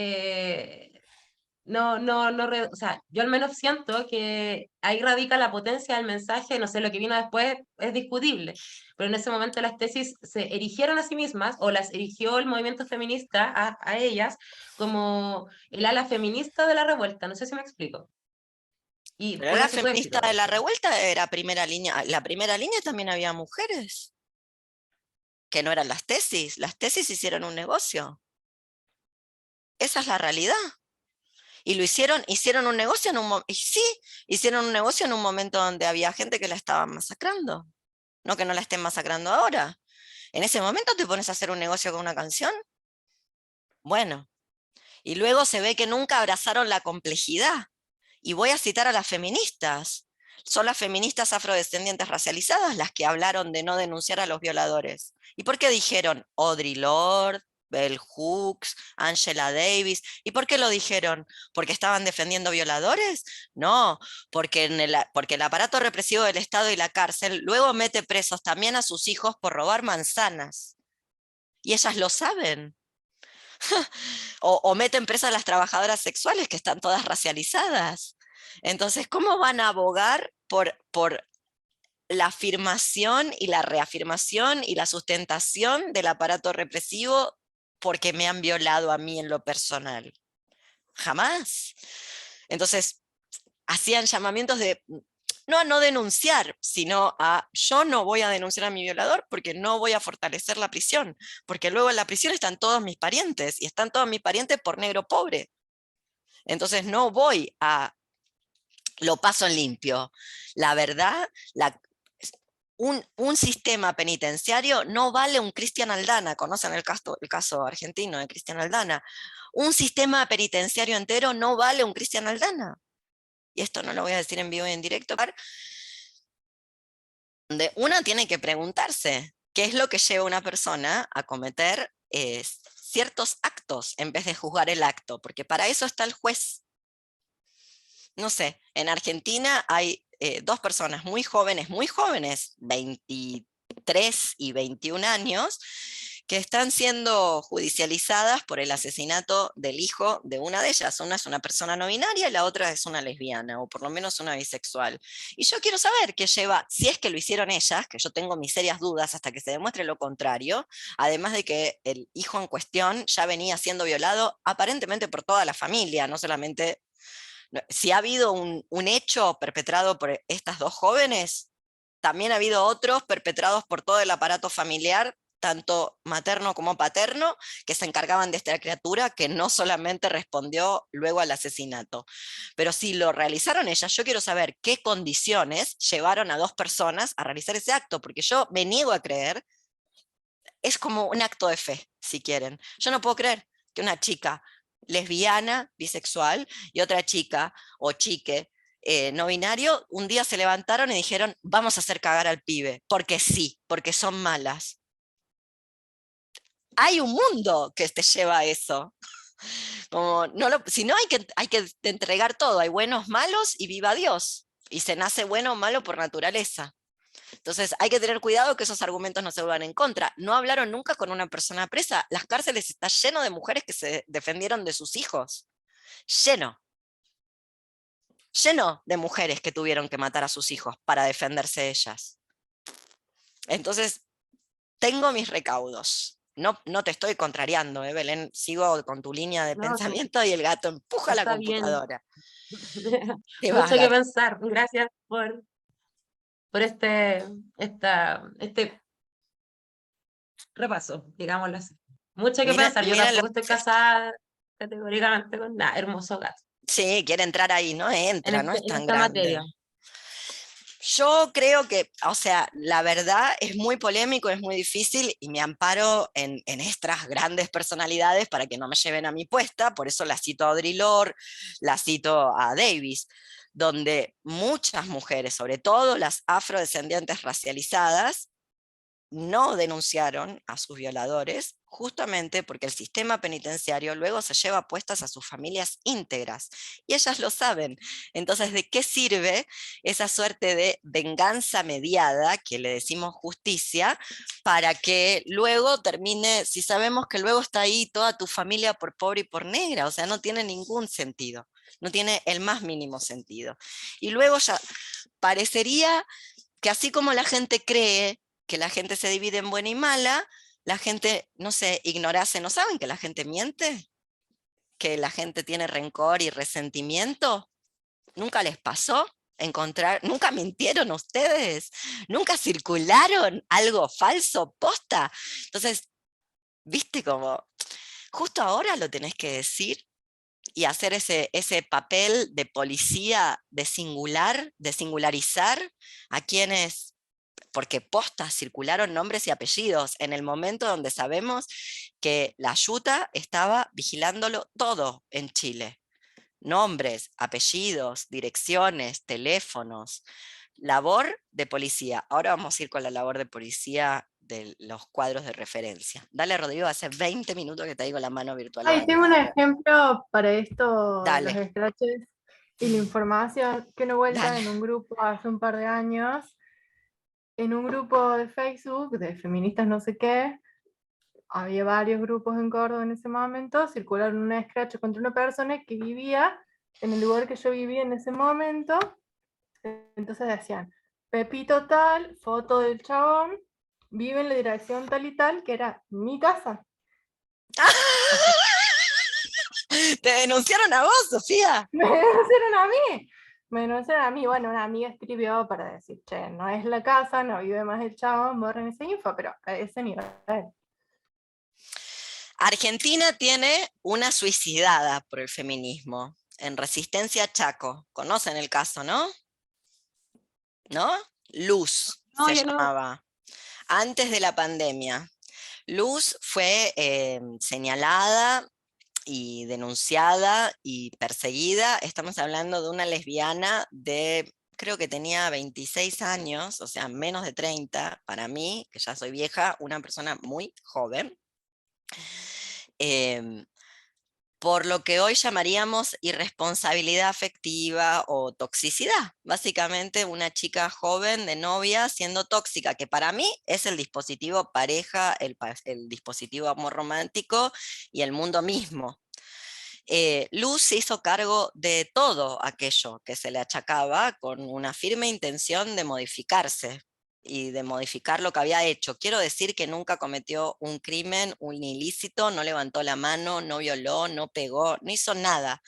sea, yo al menos siento que ahí radica la potencia del mensaje, no sé, lo que vino después es discutible, pero en ese momento las tesis se erigieron a sí mismas, o las erigió el movimiento feminista a ellas, como el ala feminista de la revuelta, no sé si me explico. Y Pero por la eso fue feminista éxito. de la revuelta era primera línea. La primera línea también había mujeres, que no eran las tesis. Las tesis hicieron un negocio. Esa es la realidad. Y lo hicieron un negocio y sí, hicieron un negocio en un momento donde había gente que la estaba masacrando. No que no la estén masacrando ahora. En ese momento te pones a hacer un negocio con una canción. Bueno, y luego se ve que nunca abrazaron la complejidad. Y voy a citar a las feministas. Son las feministas afrodescendientes racializadas las que hablaron de no denunciar a los violadores. ¿Y por qué dijeron Audre Lorde, Bell Hooks, Angela Davis? ¿Y por qué lo dijeron? ¿Porque estaban defendiendo violadores? No, porque porque el aparato represivo del Estado y la cárcel luego mete presos también a sus hijos por robar manzanas. Y ellas lo saben. O meten presas a las trabajadoras sexuales que están todas racializadas. Entonces, ¿cómo van a abogar por la afirmación y la reafirmación y la sustentación del aparato represivo porque me han violado a mí en lo personal? Jamás. Entonces, hacían llamamientos de no a no denunciar, sino a yo no voy a denunciar a mi violador porque no voy a fortalecer la prisión, porque luego en la prisión están todos mis parientes y están todos mis parientes por negro pobre. Entonces no voy a, lo paso en limpio. La verdad, un sistema penitenciario no vale un Cristian Aldana. ¿Conocen el caso argentino de Cristian Aldana? Un sistema penitenciario entero no vale un Cristian Aldana. Y esto no lo voy a decir en vivo y en directo, donde una tiene que preguntarse qué es lo que lleva a una persona a cometer ciertos actos en vez de juzgar el acto, porque para eso está el juez. No sé, en Argentina hay dos personas muy jóvenes, 23 y 21 años, que están siendo judicializadas por el asesinato del hijo de una de ellas. Una es una persona no binaria y la otra es una lesbiana, o por lo menos una bisexual. Y yo quiero saber qué lleva, si es que lo hicieron ellas, que yo tengo mis serias dudas hasta que se demuestre lo contrario, además de que el hijo en cuestión ya venía siendo violado aparentemente por toda la familia, no solamente... Si ha habido un hecho perpetrado por estas dos jóvenes, también ha habido otros perpetrados por todo el aparato familiar, tanto materno como paterno, que se encargaban de esta criatura que no solamente respondió luego al asesinato. Pero si lo realizaron ellas, yo quiero saber qué condiciones llevaron a dos personas a realizar ese acto, porque yo me niego a creer, es como un acto de fe, si quieren. Yo no puedo creer que una chica lesbiana, bisexual, y otra chica o chique no binario, un día se levantaron y dijeron, vamos a hacer cagar al pibe, porque sí, porque son malas. Hay un mundo que te lleva a eso. Como, si no, hay que entregar todo, hay buenos, malos y viva Dios. Y se nace bueno o malo por naturaleza. Entonces hay que tener cuidado que esos argumentos no se vuelvan en contra. No hablaron nunca con una persona presa. Las cárceles están llenas de mujeres que se defendieron de sus hijos. Lleno de mujeres que tuvieron que matar a sus hijos para defenderse ellas. Entonces, tengo mis recaudos. No te estoy contrariando, Belén. Sigo con tu línea de pensamiento y el gato empuja la computadora. Mucho que pensar. Gracias por este repaso, digámoslo así. Mucho que pensar. Yo tampoco estoy casada categóricamente con nada. Hermoso gato. Sí, quiere entrar ahí, no entra, no es tan grande. Materia. Yo creo que, o sea, la verdad es muy polémico, es muy difícil y me amparo en estas grandes personalidades para que no me lleven a mi puesta, por eso la cito a Audre Lorde, la cito a Davis, donde muchas mujeres, sobre todo las afrodescendientes racializadas, no denunciaron a sus violadores justamente porque el sistema penitenciario luego se lleva puestas a sus familias íntegras y ellas lo saben. Entonces, ¿de qué sirve esa suerte de venganza mediada, que le decimos justicia, para que luego termine, si sabemos que luego está ahí toda tu familia por pobre y por negra? O sea, no tiene ningún sentido, no tiene el más mínimo sentido. Y luego ya parecería que así como la gente cree que la gente se divide en buena y mala, la gente, no sé, ignorase, ¿no saben que la gente miente? ¿Que la gente tiene rencor y resentimiento? ¿Nunca les pasó nunca mintieron ustedes? ¿Nunca circularon algo falso, posta? Entonces, viste como, justo ahora lo tenés que decir y hacer ese papel de policía, de singularizar a quienes, porque posta circularon nombres y apellidos en el momento donde sabemos que la Yuta estaba vigilándolo todo en Chile. Nombres, apellidos, direcciones, teléfonos, labor de policía. Ahora vamos a ir con la labor de policía de los cuadros de referencia. Dale, Rodrigo, hace 20 minutos que te digo la mano virtual. Ay, tengo un ejemplo para esto, de los Dale, scratches y la información, que una vuelta dale. en un grupo hace un par de años, en un grupo de Facebook de feministas no sé qué, había varios grupos en Córdoba en ese momento, circularon un scratch contra una persona que vivía en el lugar que yo vivía en ese momento, entonces decían, Pepito tal, foto del chabón, vive en la dirección tal y tal, que era mi casa. Te denunciaron a vos, Sofía. Me denunciaron a mí. Me denunciaron a mí. Bueno, una amiga escribió para decir, che, no es la casa, no vive más el chabón, borren esa info, pero a ese nivel. Argentina tiene una suicidada por el feminismo en Resistencia Chaco. Conocen el caso, ¿no? ¿No? Luz No, se yo no. llamaba. Antes de la pandemia. Luz fue señalada y denunciada y perseguida. Estamos hablando de una lesbiana de, creo que tenía 26 años, o sea, menos de 30, para mí, que ya soy vieja, una persona muy joven. Por lo que hoy llamaríamos irresponsabilidad afectiva o toxicidad. Básicamente una chica joven de novia siendo tóxica, que para mí es el dispositivo pareja, el dispositivo amor romántico y el mundo mismo. Luz se hizo cargo de todo aquello que se le achacaba con una firme intención de modificarse y de modificar lo que había hecho. Quiero decir que nunca cometió un crimen, un ilícito, no levantó la mano, no violó, no pegó, no hizo nada.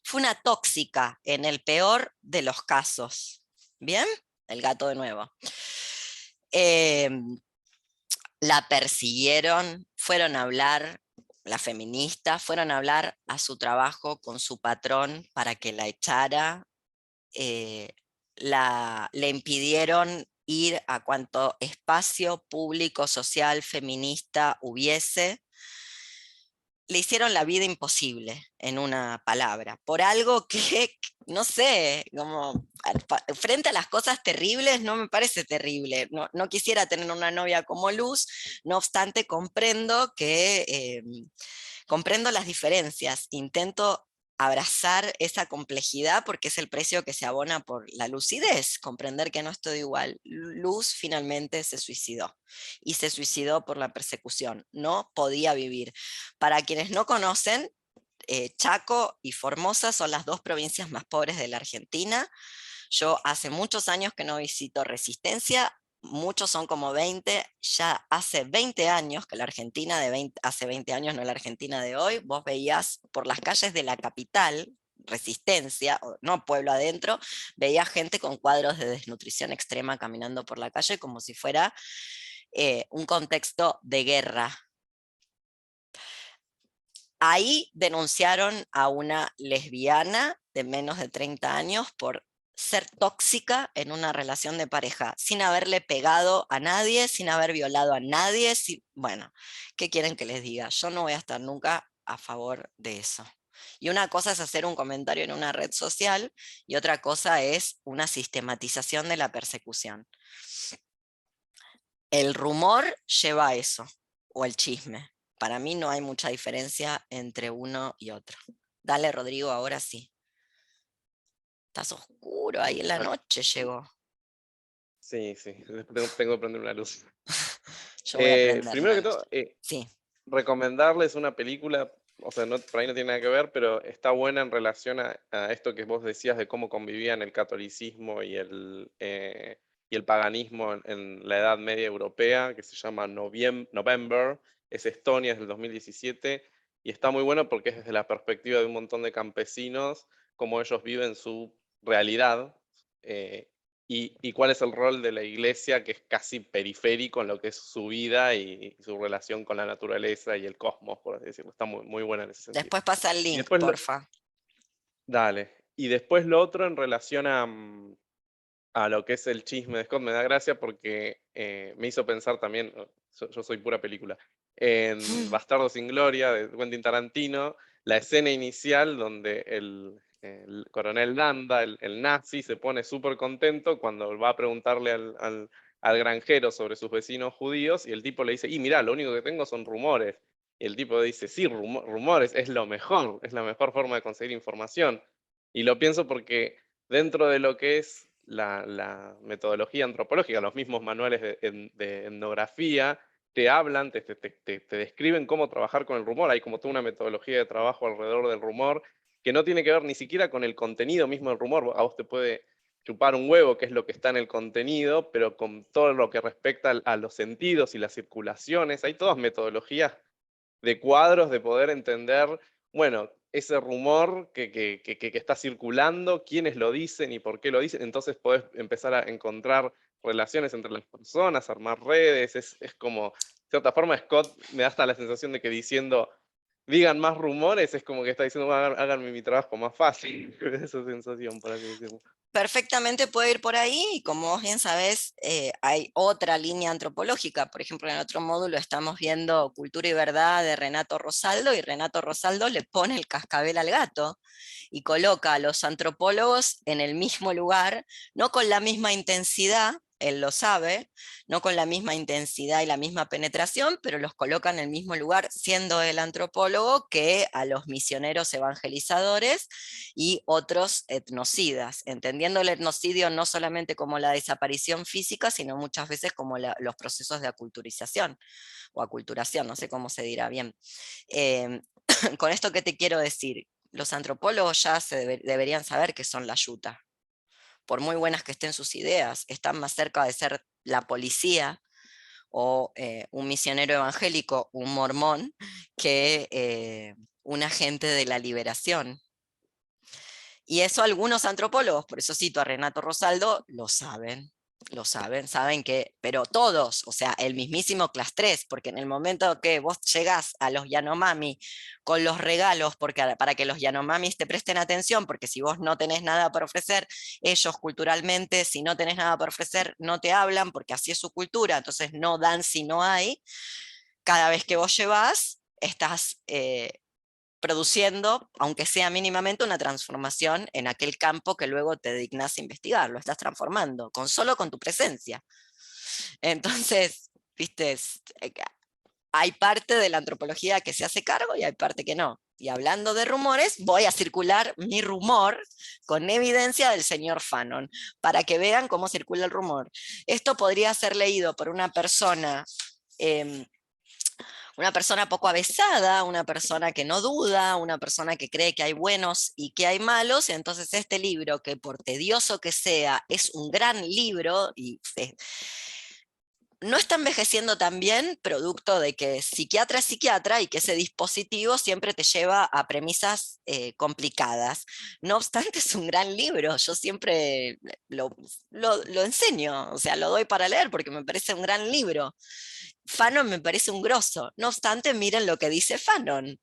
Fue una tóxica en el peor de los casos. ¿Bien? El gato de nuevo. La persiguieron, fueron a hablar, las feministas fueron a hablar a su trabajo con su patrón para que la echara, le impidieron ir a cuanto espacio público, social, feminista hubiese. Le hicieron la vida imposible, en una palabra, por algo que, no sé, como frente a las cosas terribles no me parece terrible. No quisiera tener una novia como Luz, no obstante comprendo comprendo las diferencias, intento abrazar esa complejidad porque es el precio que se abona por la lucidez, comprender que no es todo igual. Luz finalmente se suicidó y se suicidó por la persecución, no podía vivir. Para quienes no conocen, Chaco y Formosa son las dos provincias más pobres de la Argentina. Yo hace muchos años que no visito Resistencia, muchos son como 20, ya hace 20 años que la Argentina hace 20 años, no la Argentina de hoy, vos veías por las calles de la capital, Resistencia, no pueblo adentro, veías gente con cuadros de desnutrición extrema caminando por la calle como si fuera un contexto de guerra. Ahí denunciaron a una lesbiana de menos de 30 años por ser tóxica en una relación de pareja, sin haberle pegado a nadie, sin haber violado a nadie. Bueno, ¿qué quieren que les diga? Yo no voy a estar nunca a favor de eso. Y una cosa es hacer un comentario en una red social y otra cosa es una sistematización de la persecución. El rumor lleva a eso, o el chisme. Para mí no hay mucha diferencia entre uno y otro. Dale, Rodrigo, ahora sí. Estás oscuro, ahí en la noche llegó. Sí, tengo que prender una luz. Yo voy a prender Primero la que luz. todo, Sí. recomendarles una película, o sea, por ahí no tiene nada que ver, pero está buena en relación a esto que vos decías de cómo convivían el catolicismo y el paganismo en la Edad Media Europea, que se llama November, es Estonia, es del 2017, y está muy bueno porque es desde la perspectiva de un montón de campesinos, cómo ellos viven su realidad, y cuál es el rol de la iglesia, que es casi periférico en lo que es su vida y su relación con la naturaleza y el cosmos, por así decirlo. Está muy, muy buena en ese sentido. Después pasa el Y link, después porfa. Dale. Y después lo otro en relación a lo que es el chisme de Scott, me da gracia porque me hizo pensar también, yo soy pura película, en Bastardo sin Gloria de Quentin Tarantino, la escena inicial donde el coronel Landa, el nazi, se pone súper contento cuando va a preguntarle al granjero sobre sus vecinos judíos y el tipo le dice, y mirá, lo único que tengo son rumores. Y el tipo dice, sí, rumores es lo mejor, es la mejor forma de conseguir información. Y lo pienso porque dentro de lo que es la metodología antropológica, los mismos manuales de etnografía, te hablan, te describen cómo trabajar con el rumor. Hay como toda una metodología de trabajo alrededor del rumor que no tiene que ver ni siquiera con el contenido mismo del rumor. A vos te puede chupar un huevo, que es lo que está en el contenido, pero con todo lo que respecta a los sentidos y las circulaciones, hay todas metodologías de cuadros de poder entender, bueno, ese rumor que está circulando, quiénes lo dicen y por qué lo dicen, entonces podés empezar a encontrar relaciones entre las personas, armar redes, es como, de cierta forma, Scott me da hasta la sensación de que diciendo, digan más rumores, es como que está diciendo, háganme mi trabajo más fácil, esa sensación, por así decirlo. Perfectamente puede ir por ahí, y como vos bien sabés, hay otra línea antropológica. Por ejemplo, en el otro módulo estamos viendo Cultura y Verdad de Renato Rosaldo, y Renato Rosaldo le pone el cascabel al gato y coloca a los antropólogos en el mismo lugar, no con la misma intensidad, él lo sabe, no con la misma intensidad y la misma penetración, pero los coloca en el mismo lugar, siendo el antropólogo que a los misioneros evangelizadores y otros etnocidas, entendiendo el etnocidio no solamente como la desaparición física, sino muchas veces como los procesos de aculturización o aculturación, no sé cómo se dirá bien. Con esto, ¿qué te quiero decir? Los antropólogos ya deberían saber qué son la yuta. Por muy buenas que estén sus ideas, están más cerca de ser la policía o un misionero evangélico, un mormón, que un agente de la liberación. Y eso algunos antropólogos, por eso cito a Renato Rosaldo, saben que, pero todos, o sea, el mismísimo Class 3, porque en el momento que vos llegás a los Yanomami con los regalos, para que los Yanomamis te presten atención, porque si vos no tenés nada para ofrecer, ellos culturalmente, si no tenés nada para ofrecer, no te hablan, porque así es su cultura, entonces no dan si no hay. Cada vez que vos llevás, estás produciendo, aunque sea mínimamente, una transformación en aquel campo que luego te dignas a investigar, lo estás transformando, solo con tu presencia. Entonces, viste, hay parte de la antropología que se hace cargo y hay parte que no. Y hablando de rumores, voy a circular mi rumor con evidencia del señor Fanon, para que vean cómo circula el rumor. Esto podría ser leído por una persona poco avesada, una persona que no duda, una persona que cree que hay buenos y que hay malos, y entonces este libro, que por tedioso que sea, es un gran libro, y no está envejeciendo tan bien, producto de que psiquiatra es psiquiatra y que ese dispositivo siempre te lleva a premisas complicadas. No obstante, es un gran libro, yo siempre lo enseño, o sea, lo doy para leer porque me parece un gran libro. Fanon me parece un grosso. No obstante, miren lo que dice Fanon.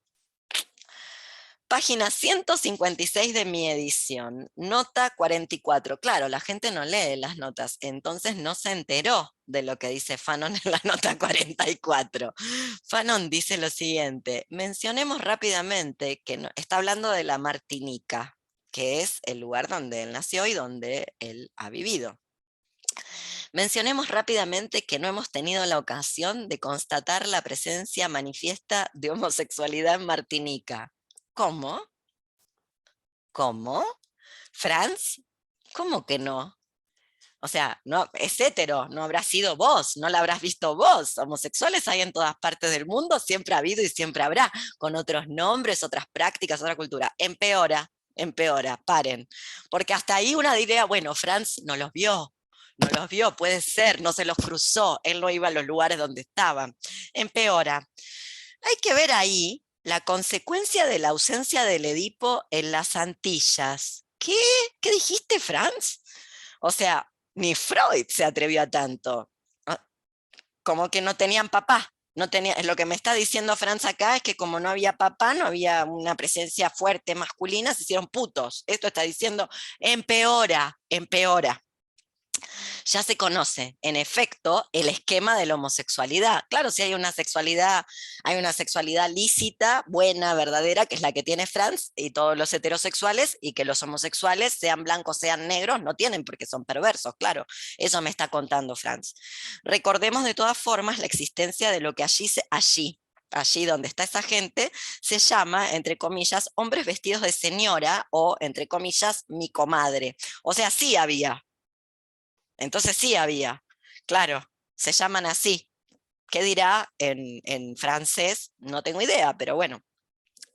Página 156 de mi edición, nota 44. Claro, la gente no lee las notas, entonces no se enteró de lo que dice Fanon en la nota 44. Fanon dice lo siguiente: mencionemos rápidamente que está hablando de la Martinica, que es el lugar donde él nació y donde él ha vivido. Mencionemos rápidamente que no hemos tenido la ocasión de constatar la presencia manifiesta de homosexualidad en Martinica. ¿Cómo? ¿Cómo? ¿Franz? ¿Cómo que no? O sea, no, es hetero, no habrás sido vos, no la habrás visto vos. Homosexuales hay en todas partes del mundo, siempre ha habido y siempre habrá, con otros nombres, otras prácticas, otra cultura. Empeora, paren. Porque hasta ahí una diría, bueno, Franz no los vio, puede ser, no se los cruzó, él no iba a los lugares donde estaban. Empeora. Hay que ver ahí la consecuencia de la ausencia del Edipo en las Antillas. ¿Qué? ¿Qué dijiste, Franz? O sea, ni Freud se atrevió a tanto. Como que no tenían papá, No tenía, lo que me está diciendo Franz acá es que como no había papá, no había una presencia fuerte masculina, se hicieron putos. Esto está diciendo, empeora, empeora. Ya se conoce, en efecto, el esquema de la homosexualidad. Claro, si hay una sexualidad lícita, buena, verdadera, que es la que tiene Franz y todos los heterosexuales, y que los homosexuales, sean blancos, sean negros, no tienen porque son perversos, claro. Eso me está contando Franz. Recordemos de todas formas la existencia de lo que allí donde está esa gente, se llama, entre comillas, hombres vestidos de señora o, entre comillas, mi comadre. O sea, sí había. Entonces sí había, claro, se llaman así. ¿Qué dirá en francés? No tengo idea, pero bueno,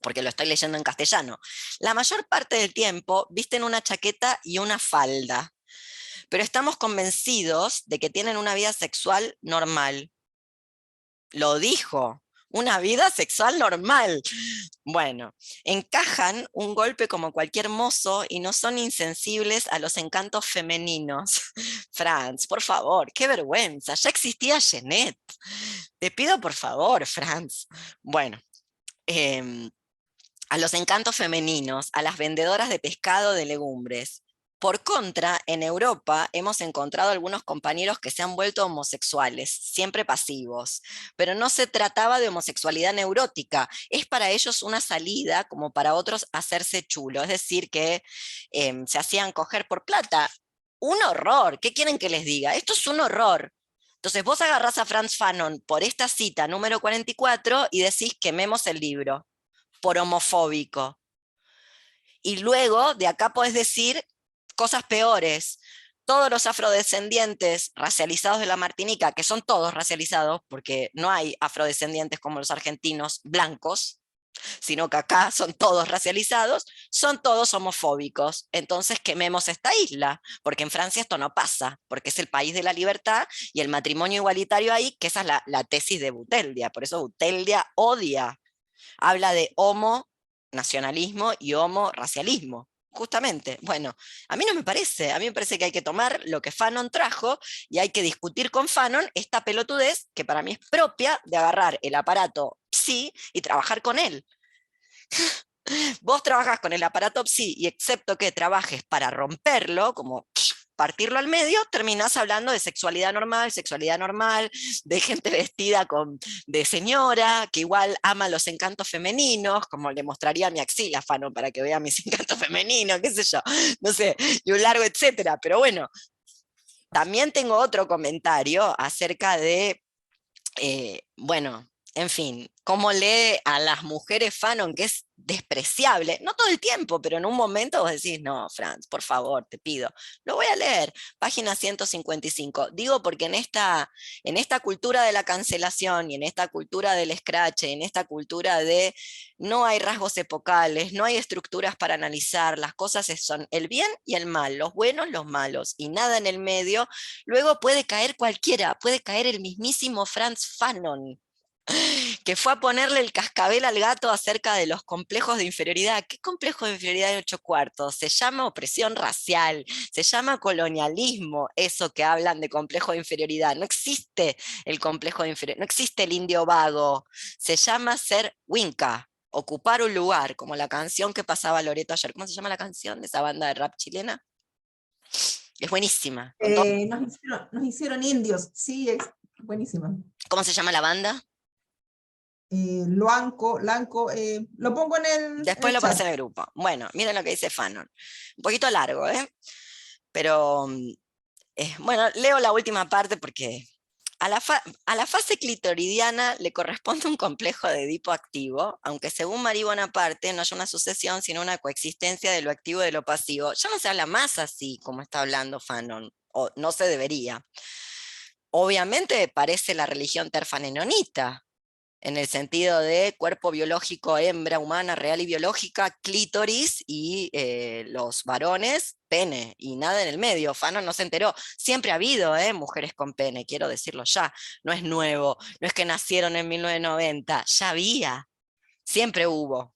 porque lo estoy leyendo en castellano. La mayor parte del tiempo visten una chaqueta y una falda, pero estamos convencidos de que tienen una vida sexual normal. Lo dijo, una vida sexual normal. Bueno, encajan un golpe como cualquier mozo y no son insensibles a los encantos femeninos. Franz, por favor, qué vergüenza, ya existía Jeanette. Te pido por favor, Franz. Bueno, a los encantos femeninos, a las vendedoras de pescado, de legumbres. Por contra, en Europa hemos encontrado algunos compañeros que se han vuelto homosexuales, siempre pasivos, pero no se trataba de homosexualidad neurótica, es para ellos una salida como para otros hacerse chulo, es decir, que se hacían coger por plata. Un horror, ¿qué quieren que les diga? Esto es un horror. Entonces vos agarrás a Frantz Fanon por esta cita número 44 y decís quememos el libro, por homofóbico. Y luego de acá podés decir cosas peores. Todos los afrodescendientes racializados de la Martinica, que son todos racializados, porque no hay afrodescendientes como los argentinos blancos, sino que acá son todos racializados, son todos homofóbicos. Entonces quememos esta isla, porque en Francia esto no pasa, porque es el país de la libertad y el matrimonio igualitario ahí, que esa es la tesis de Bouteldia. Por eso Bouteldia odia, habla de homo-nacionalismo y homo-racialismo. Justamente, bueno, a mí no me parece, a mí me parece que hay que tomar lo que Fanon trajo y hay que discutir con Fanon esta pelotudez que para mí es propia de agarrar el aparato PSI y trabajar con él. Vos trabajás con el aparato PSI y excepto que trabajes para romperlo, como partirlo al medio, terminás hablando de sexualidad normal, de gente vestida de señora, que igual ama los encantos femeninos, como le mostraría mi axila, Fanon, para que vea mis encantos femeninos, qué sé yo, no sé, y un largo etcétera. Pero bueno, también tengo otro comentario acerca de, bueno, en fin, cómo lee a las mujeres Fanon, que es despreciable, no todo el tiempo, pero en un momento vos decís, no, Franz, por favor, te pido, lo voy a leer, página 155, digo porque en esta cultura de la cancelación y en esta cultura del scratch, en esta cultura de no hay rasgos epocales, no hay estructuras para analizar, las cosas son el bien y el mal, los buenos, los malos, y nada en el medio, luego puede caer cualquiera, puede caer el mismísimo Frantz Fanon, que fue a ponerle el cascabel al gato acerca de los complejos de inferioridad. ¿Qué complejo de inferioridad de 8 cuartos? Se llama opresión racial, se llama colonialismo, eso que hablan de complejo de inferioridad. No existe el complejo de inferioridad, no existe el indio vago, se llama ser Winca, ocupar un lugar, como la canción que pasaba Loreto ayer. ¿Cómo se llama la canción de esa banda de rap chilena? Es buenísima. Nos hicieron indios, sí, es buenísima. ¿Cómo se llama la banda? Lanco, lo pongo en el Después lo chat. pasé en el grupo. Bueno, miren lo que dice Fanon. Un poquito largo, pero bueno, leo la última parte porque a la fase clitoridiana le corresponde un complejo de Edipo activo, aunque según Marie Bonaparte no hay una sucesión, sino una coexistencia de lo activo y de lo pasivo. Ya no se habla más así como está hablando Fanon, o no se debería. Obviamente parece la religión terfanenonita, en el sentido de cuerpo biológico, hembra humana, real y biológica, clítoris, y los varones, pene, y nada en el medio. Fanon no se enteró. Siempre ha habido mujeres con pene, quiero decirlo ya. No es nuevo, no es que nacieron en 1990, ya había, siempre hubo.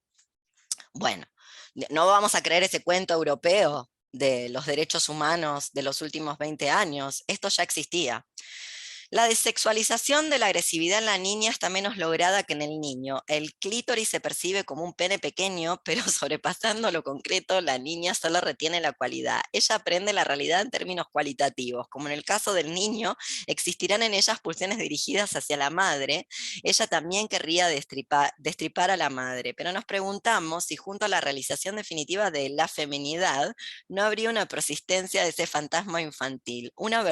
Bueno, no vamos a creer ese cuento europeo de los derechos humanos de los últimos 20 años, esto ya existía. La desexualización de la agresividad en la niña está menos lograda que en el niño. El clítoris se percibe como un pene pequeño, pero sobrepasando lo concreto, la niña solo retiene la cualidad. Ella aprende la realidad en términos cualitativos. Como en el caso del niño, existirán en ellas pulsiones dirigidas hacia la madre. Ella también querría destripar a la madre, pero nos preguntamos si junto a la realización definitiva de la feminidad, no habría una persistencia de ese fantasma infantil. Una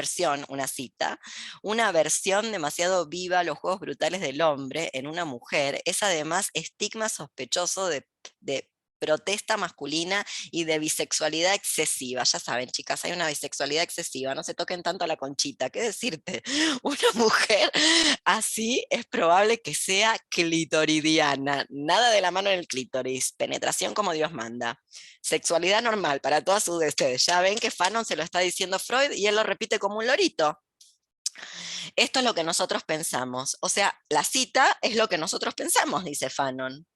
cita, una versión demasiado viva a los juegos brutales del hombre en una mujer es además estigma sospechoso de protesta masculina y de bisexualidad excesiva. Ya saben, chicas, hay una bisexualidad excesiva, no se toquen tanto a la conchita. ¿Qué decirte? Una mujer así es probable que sea clitoridiana. Nada de la mano en el clítoris, penetración como Dios manda. Sexualidad normal para todas ustedes. Ya ven que Fanon se lo está diciendo Freud y él lo repite como un lorito. Esto es lo que nosotros pensamos. O sea, la cita es lo que nosotros pensamos, dice Fanon.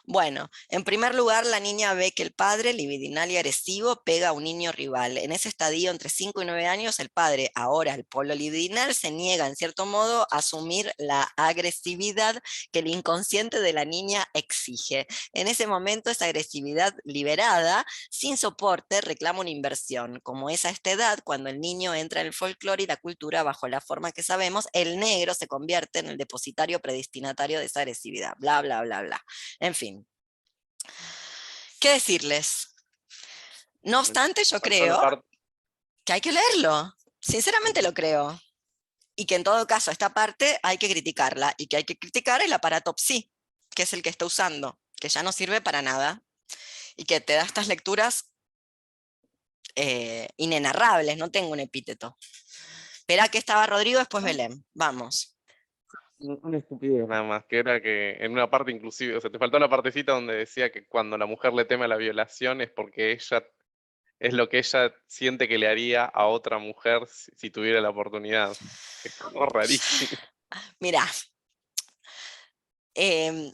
Bueno, en primer lugar, la niña ve que el padre, libidinal y agresivo, pega a un niño rival. En ese estadio, entre 5 y 9 años, el padre, ahora el polo libidinal, se niega, en cierto modo, a asumir la agresividad que el inconsciente de la niña exige. En ese momento, esa agresividad liberada, sin soporte, reclama una inversión. Como es a esta edad, cuando el niño entra en el folclore y la cultura bajo la forma que sabemos, el negro se convierte en el depositario predestinatario de esa agresividad. Bla, bla, bla, bla. En fin. ¿Qué decirles? No obstante, yo creo que hay que leerlo. Sinceramente lo creo. Y que en todo caso esta parte hay que criticarla. Y que hay que criticar el aparato psi, que es el que está usando, que ya no sirve para nada. Y que te da estas lecturas inenarrables. No tengo un epíteto. Espera que estaba Rodrigo, después Belén. Vamos. Una estupidez nada más, que era que en una parte inclusive, o sea, te faltó la partecita donde decía que cuando la mujer le teme a la violación es porque ella es lo que ella siente que le haría a otra mujer si tuviera la oportunidad. Es como rarísimo. Mira,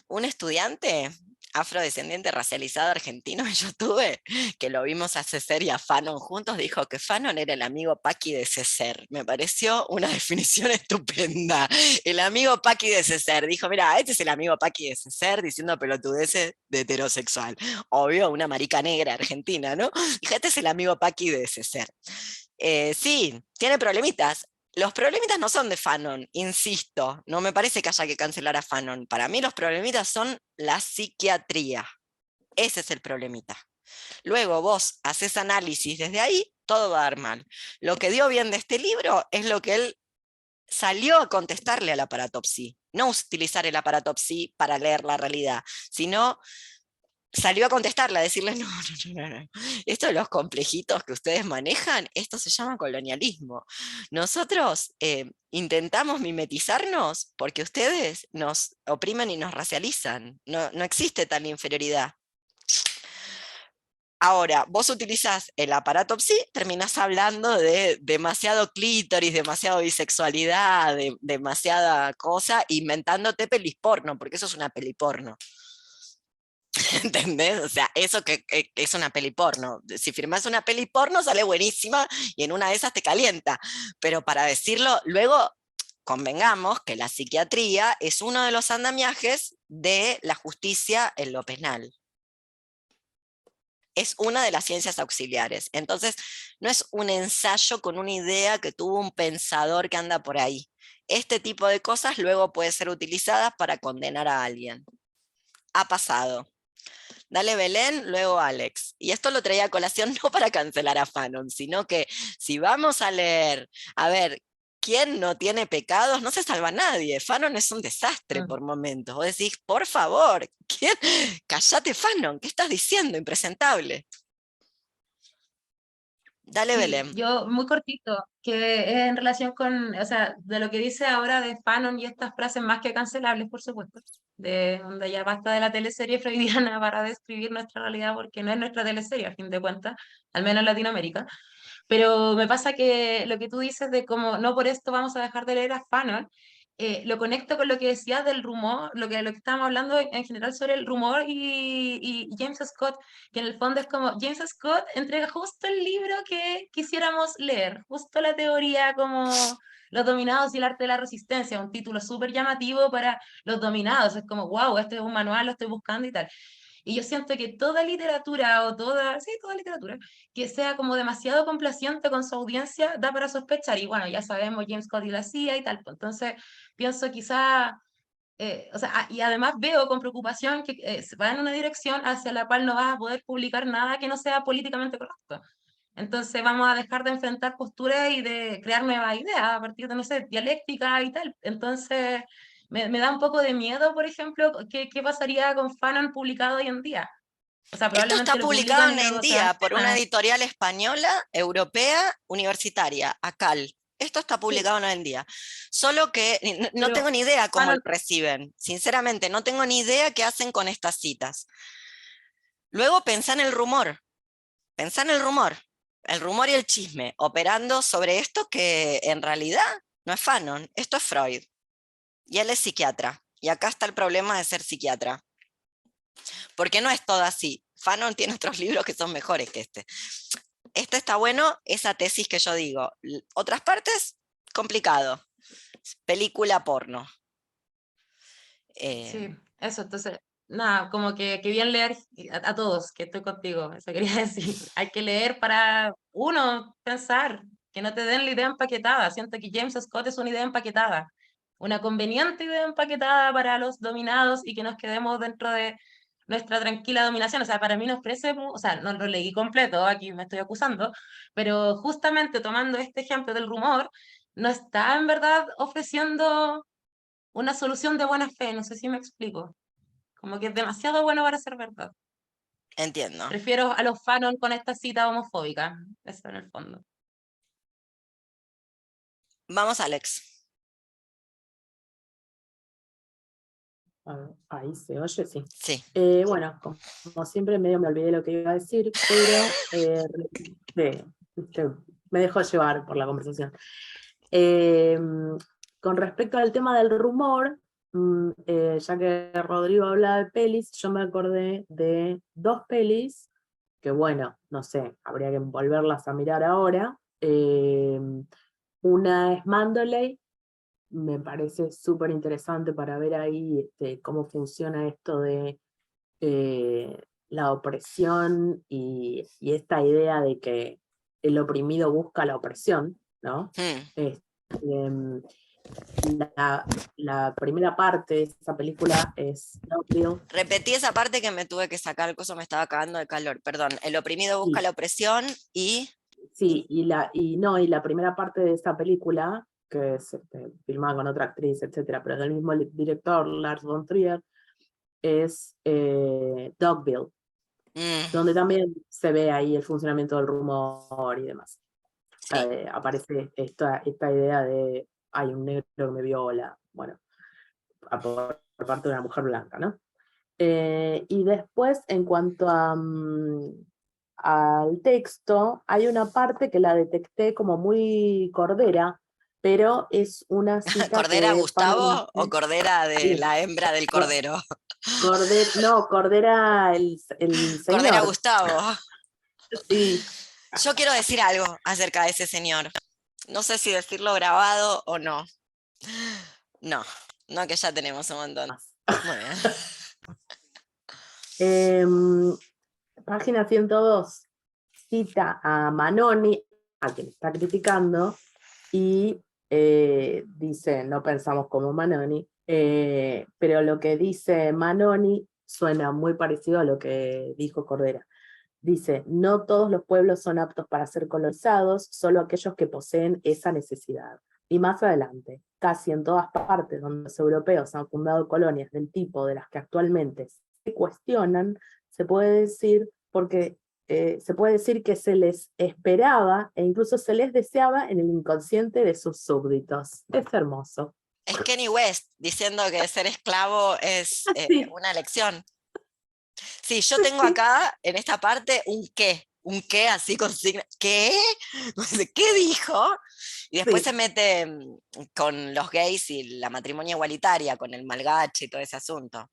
un estudiante afrodescendiente racializado argentino que yo tuve, que lo vimos a César y a Fanon juntos, dijo que Fanon era el amigo Paqui de César. Me pareció una definición estupenda. El amigo Paqui de César. Dijo, mira, este es el amigo Paqui de César diciendo pelotudeces de heterosexual. Obvio, una marica negra argentina, ¿no? Dijo, este es el amigo Paqui de César. Sí, tiene problemitas. Los problemitas no son de Fanon, insisto, no me parece que haya que cancelar a Fanon. Para mí los problemitas son la psiquiatría. Ese es el problemita. Luego vos haces análisis desde ahí, todo va a dar mal. Lo que dio bien de este libro es lo que él salió a contestarle al aparato psi. No utilizar el aparato psi para leer la realidad, sino salió a contestarla, a decirles, no. Esto de los complejitos que ustedes manejan, esto se llama colonialismo. Nosotros intentamos mimetizarnos porque ustedes nos oprimen y nos racializan. No existe tal inferioridad. Ahora, vos utilizás el aparato psi, terminás hablando de demasiado clítoris, demasiado bisexualidad, demasiada cosa, inventándote pelis porno, porque eso es una peli porno. ¿Entendés? O sea, eso que es una peli porno. Si firmas una peli porno sale buenísima y en una de esas te calienta. Pero para decirlo, luego convengamos que la psiquiatría es uno de los andamiajes de la justicia en lo penal. Es una de las ciencias auxiliares. Entonces, no es un ensayo con una idea que tuvo un pensador que anda por ahí. Este tipo de cosas luego puede ser utilizadas para condenar a alguien. Ha pasado. Dale Belén, luego Alex. Y esto lo traía a colación no para cancelar a Fanon, sino que si vamos a leer, a ver, ¿quién no tiene pecados? No se salva nadie. Fanon es un desastre por momentos. Vos decís, por favor, ¿quién? Cállate Fanon, ¿qué estás diciendo? Impresentable. Dale Sí, Belén. yo muy cortito, que es en relación con, o sea, de lo que dice ahora de Fanon y estas frases más que cancelables, por supuesto, de donde ya basta de la teleserie freudiana para describir nuestra realidad, porque no es nuestra teleserie, a fin de cuentas, al menos en Latinoamérica. Pero me pasa que lo que tú dices de cómo no por esto vamos a dejar de leer a Fanon, lo conecto con lo que decías del rumor, lo que estábamos hablando en general sobre el rumor y James Scott, que en el fondo es como James Scott entrega justo el libro que quisiéramos leer, justo la teoría como los dominados y el arte de la resistencia, un título súper llamativo para los dominados, es como, wow, este es un manual, lo estoy buscando y tal. Y yo siento que toda literatura o toda literatura que sea como demasiado complaciente con su audiencia da para sospechar. Y bueno, ya sabemos, James Scott y la CIA y tal. Pues, entonces, pienso quizá, o sea, y además veo con preocupación que se va en una dirección hacia la cual no vas a poder publicar nada que no sea políticamente correcto. Entonces vamos a dejar de enfrentar posturas y de crear nuevas ideas a partir de, no sé, dialéctica y tal. Entonces me da un poco de miedo, por ejemplo, qué pasaría con Fanon publicado hoy en día. O sea, Esto está probablemente lo publicado publican y hoy en luego se dan día por una temas. editorial española, europea, universitaria, ACAL. Esto está publicado hoy en día. Solo que no Pero tengo ni idea cómo lo Fanon, reciben. Sinceramente, no tengo ni idea qué hacen con estas citas. Luego pensá en el rumor. Pensá en el rumor y el chisme, operando sobre esto que en realidad no es Fanon, esto es Freud. Y él es psiquiatra. Y acá está el problema de ser psiquiatra. Porque no es todo así. Fanon tiene otros libros que son mejores que este. Este está bueno, esa tesis que yo digo. Otras partes, complicado. Película porno. sí, eso, entonces, nada, como que bien leer a todos, que estoy contigo, eso quería decir. Hay que leer para, uno, pensar, que no te den la idea empaquetada. Siento que James Scott es una idea empaquetada, una conveniente idea empaquetada para los dominados y que nos quedemos dentro de nuestra tranquila dominación. O sea, para mí nos parece, o sea, no lo leí completo, aquí me estoy acusando, pero justamente tomando este ejemplo del rumor, no está en verdad ofreciendo una solución de buena fe, no sé si me explico. Como que es demasiado bueno para ser verdad. Entiendo. Prefiero a los Fanon con esta cita homofóbica, eso en el fondo. Vamos, Alex. Ahí se oye, sí. Sí. Bueno, como siempre medio me olvidé lo que iba a decir, pero me dejó llevar por la conversación. Con respecto al tema del rumor, ya que Rodrigo hablaba de pelis, yo me acordé de dos pelis que bueno, no sé, habría que volverlas a mirar ahora. Una es Mandalay, me parece súper interesante para ver ahí cómo funciona esto de la opresión y esta idea de que el oprimido busca la opresión, ¿no? La primera parte de esa película es Dogville. Repetí esa parte que me tuve que sacar, el coso me estaba cagando de calor, perdón. El oprimido busca la opresión y... Sí, y la primera parte de esa película, que es filmada con otra actriz, etcétera, pero es del mismo director, Lars von Trier, es Dogville, donde también se ve ahí el funcionamiento del rumor y demás. Sí. Aparece esta idea de hay un negro que me viola, bueno, por parte de una mujer blanca, ¿no? Y después, en cuanto al texto, hay una parte que la detecté como muy cordera, pero es una cita ¿Cordera que Gustavo o Cordera de sí, la hembra del cordero? Cordera el señor. Cordera Gustavo. Sí. Yo quiero decir algo acerca de ese señor. No sé si decirlo grabado o no. No, que ya tenemos un montón. Muy bien. Página 102 cita a Manoni, a quien está criticando, y dice, no pensamos como Manoni, pero lo que dice Manoni suena muy parecido a lo que dijo Cordera. Dice, no todos los pueblos son aptos para ser colonizados, solo aquellos que poseen esa necesidad. Y más adelante, casi en todas partes donde los europeos han fundado colonias del tipo de las que actualmente se cuestionan, se puede decir que se les esperaba e incluso se les deseaba en el inconsciente de sus súbditos. Es hermoso. Es Kenny West diciendo que ser esclavo es Sí. una elección. Sí, yo tengo acá en esta parte un qué así con signo. ¿Qué? ¿Qué dijo? Y después Sí. se mete con los gays y la matrimonio igualitaria, con el malgache y todo ese asunto.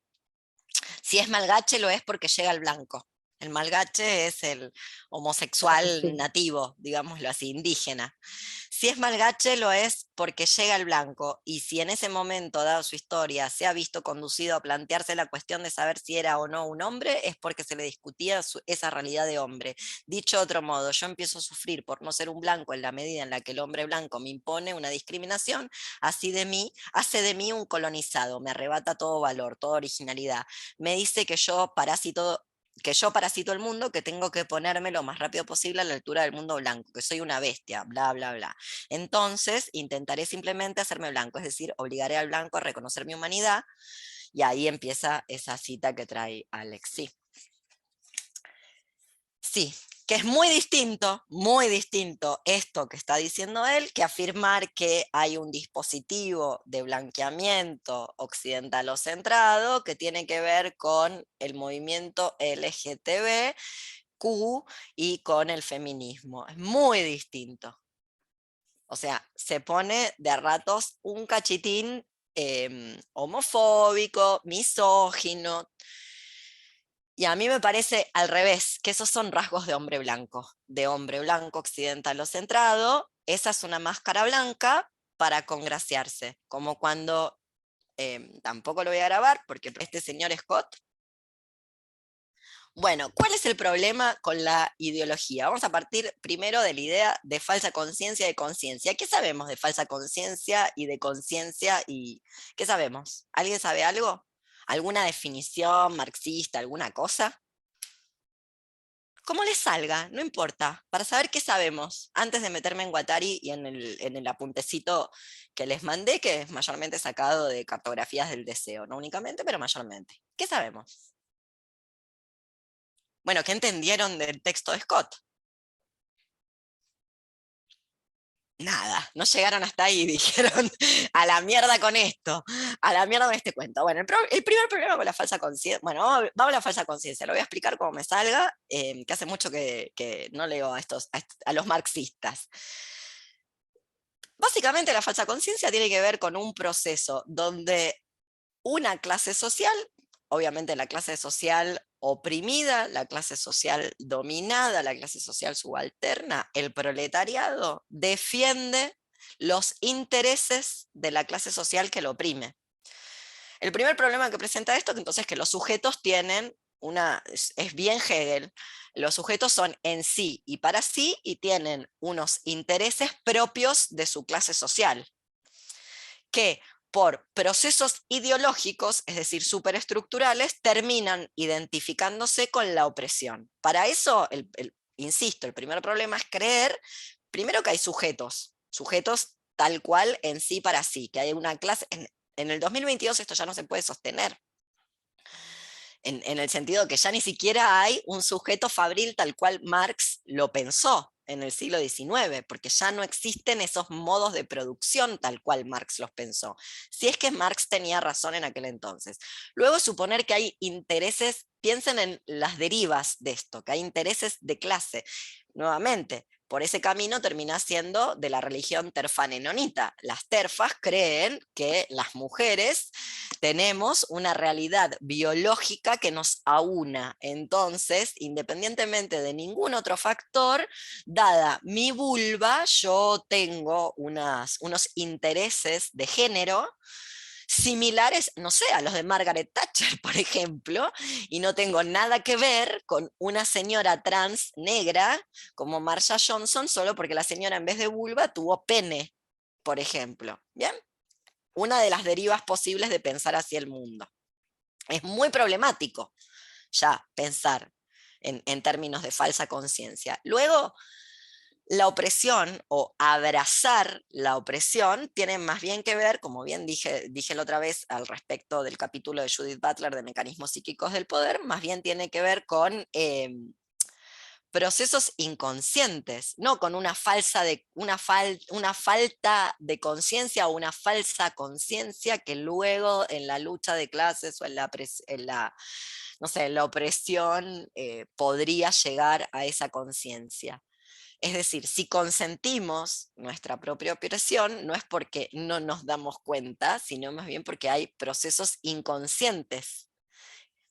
Si es malgache, lo es porque llega el blanco. El malgache es el homosexual Sí. nativo, digámoslo así, indígena. Si es malgache, lo es porque llega el blanco. Y si en ese momento, dado su historia, se ha visto conducido a plantearse la cuestión de saber si era o no un hombre, es porque se le discutía esa realidad de hombre. Dicho de otro modo, yo empiezo a sufrir por no ser un blanco en la medida en la que el hombre blanco me impone una discriminación, hace de mí un colonizado, me arrebata todo valor, toda originalidad. Me dice que yo parasito el mundo, que tengo que ponerme lo más rápido posible a la altura del mundo blanco, que soy una bestia, bla, bla, bla. Entonces intentaré simplemente hacerme blanco, es decir, obligaré al blanco a reconocer mi humanidad, y ahí empieza esa cita que trae Alex. Sí, que es muy distinto esto que está diciendo él, que afirmar que hay un dispositivo de blanqueamiento occidentalocentrado que tiene que ver con el movimiento LGTBQ y con el feminismo. Es muy distinto. O sea, se pone de a ratos un cachitín homofóbico, misógino. Y a mí me parece al revés, que esos son rasgos de hombre blanco occidentalocentrado. Esa es una máscara blanca para congraciarse, como cuando, tampoco lo voy a grabar, porque este señor Scott. Bueno, ¿cuál es el problema con la ideología? Vamos a partir primero de la idea de falsa conciencia y de conciencia. ¿Qué sabemos de falsa conciencia y de conciencia? ¿Qué sabemos? ¿Alguien sabe algo? ¿Alguna definición marxista, alguna cosa? Como les salga, no importa, para saber qué sabemos, antes de meterme en Guattari y en el apuntecito que les mandé, que es mayormente sacado de cartografías del deseo, no únicamente, pero mayormente. ¿Qué sabemos? Bueno, ¿qué entendieron del texto de Scott? Nada, no llegaron hasta ahí y dijeron, a la mierda con esto, a la mierda con este cuento. Bueno, el primer problema con la falsa conciencia, bueno, vamos a la falsa conciencia, lo voy a explicar como me salga, que hace mucho que no leo a los marxistas. Básicamente la falsa conciencia tiene que ver con un proceso donde una clase social, obviamente la clase social oprimida, la clase social dominada, la clase social subalterna, el proletariado, defiende los intereses de la clase social que lo oprime. El primer problema que presenta esto es entonces que los sujetos tienen es bien Hegel, los sujetos son en sí y para sí y tienen unos intereses propios de su clase social, que por procesos ideológicos, es decir, superestructurales, terminan identificándose con la opresión. Para eso, insisto, el primer problema es creer, primero que hay sujetos tal cual en sí para sí, que hay una clase, en el 2022 esto ya no se puede sostener, en el sentido que ya ni siquiera hay un sujeto fabril tal cual Marx lo pensó en el siglo XIX, porque ya no existen esos modos de producción tal cual Marx los pensó, si es que Marx tenía razón en aquel entonces. Luego suponer que hay intereses, piensen en las derivas de esto, que hay intereses de clase. Nuevamente, por ese camino termina siendo de la religión terfanenonita. Las terfas creen que las mujeres tenemos una realidad biológica que nos aúna. Entonces, independientemente de ningún otro factor, dada mi vulva, yo tengo unos intereses de género similares, no sé, a los de Margaret Thatcher, por ejemplo, y no tengo nada que ver con una señora trans negra como Marsha Johnson, solo porque la señora en vez de vulva tuvo pene, por ejemplo. ¿Bien? Una de las derivas posibles de pensar así el mundo. Es muy problemático ya pensar en términos de falsa conciencia. Luego, la opresión o abrazar la opresión tiene más bien que ver, como bien dije la otra vez al respecto del capítulo de Judith Butler de Mecanismos Psíquicos del Poder, más bien tiene que ver con procesos inconscientes, no con una falta de conciencia o una falsa conciencia que luego en la lucha de clases o en la opresión podría llegar a esa conciencia. Es decir, si consentimos nuestra propia opresión, no es porque no nos damos cuenta, sino más bien porque hay procesos inconscientes,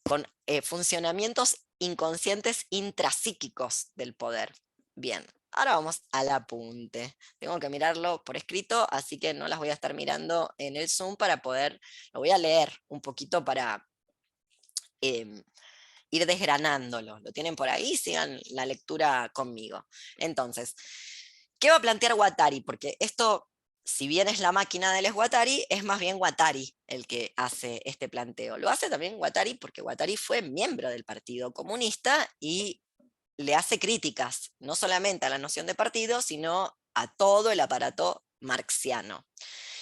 con funcionamientos inconscientes intrapsíquicos del poder. Bien, ahora vamos al apunte. Tengo que mirarlo por escrito, así que no las voy a estar mirando en el Zoom para poder, lo voy a leer un poquito para ir desgranándolo. Lo tienen por ahí, sigan la lectura conmigo. Entonces, ¿qué va a plantear Guattari? Porque esto, si bien es la máquina del Guattari, es más bien Guattari el que hace este planteo. Lo hace también Guattari porque Guattari fue miembro del Partido Comunista y le hace críticas, no solamente a la noción de partido, sino a todo el aparato marxiano.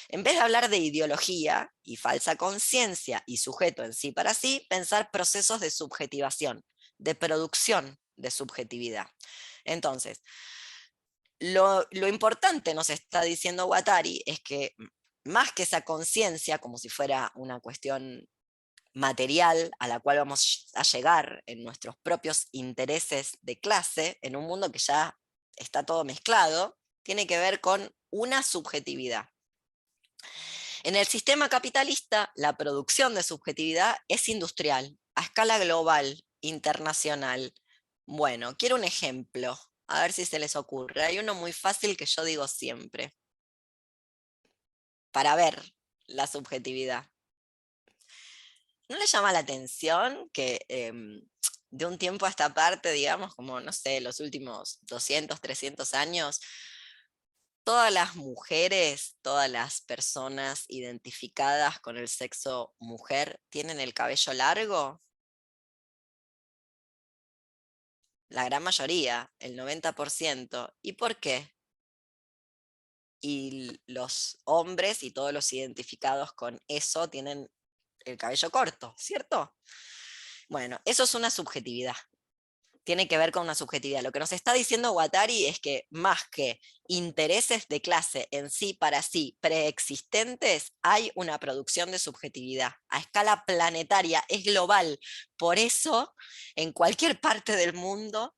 En vez de hablar de ideología y falsa conciencia y sujeto en sí para sí, pensar procesos de subjetivación, de producción de subjetividad. Entonces, lo importante, nos está diciendo Guattari, es que más que esa conciencia, como si fuera una cuestión material a la cual vamos a llegar en nuestros propios intereses de clase, en un mundo que ya está todo mezclado, tiene que ver con una subjetividad. En el sistema capitalista, la producción de subjetividad es industrial, a escala global, internacional. Bueno, quiero un ejemplo, a ver si se les ocurre. Hay uno muy fácil que yo digo siempre, para ver la subjetividad. ¿No les llama la atención que de un tiempo a esta parte, digamos, como, no sé, los últimos 200, 300 años, todas las mujeres, todas las personas identificadas con el sexo mujer tienen el cabello largo? La gran mayoría, el 90%. ¿Y por qué? Y los hombres y todos los identificados con eso tienen el cabello corto, ¿cierto? Bueno, eso es una subjetividad. Tiene que ver con una subjetividad. Lo que nos está diciendo Guattari es que más que intereses de clase en sí para sí preexistentes, hay una producción de subjetividad a escala planetaria, es global. Por eso, en cualquier parte del mundo,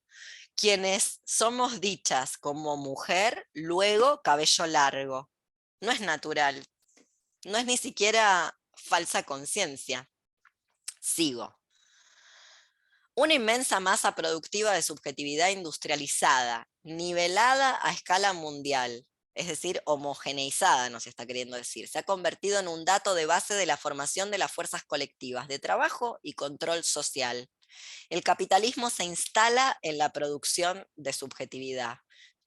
quienes somos dichas como mujer, luego cabello largo. No es natural, no es ni siquiera falsa conciencia. Sigo. Una inmensa masa productiva de subjetividad industrializada, nivelada a escala mundial, es decir, homogeneizada, nos está queriendo decir, se ha convertido en un dato de base de la formación de las fuerzas colectivas de trabajo y control social. El capitalismo se instala en la producción de subjetividad.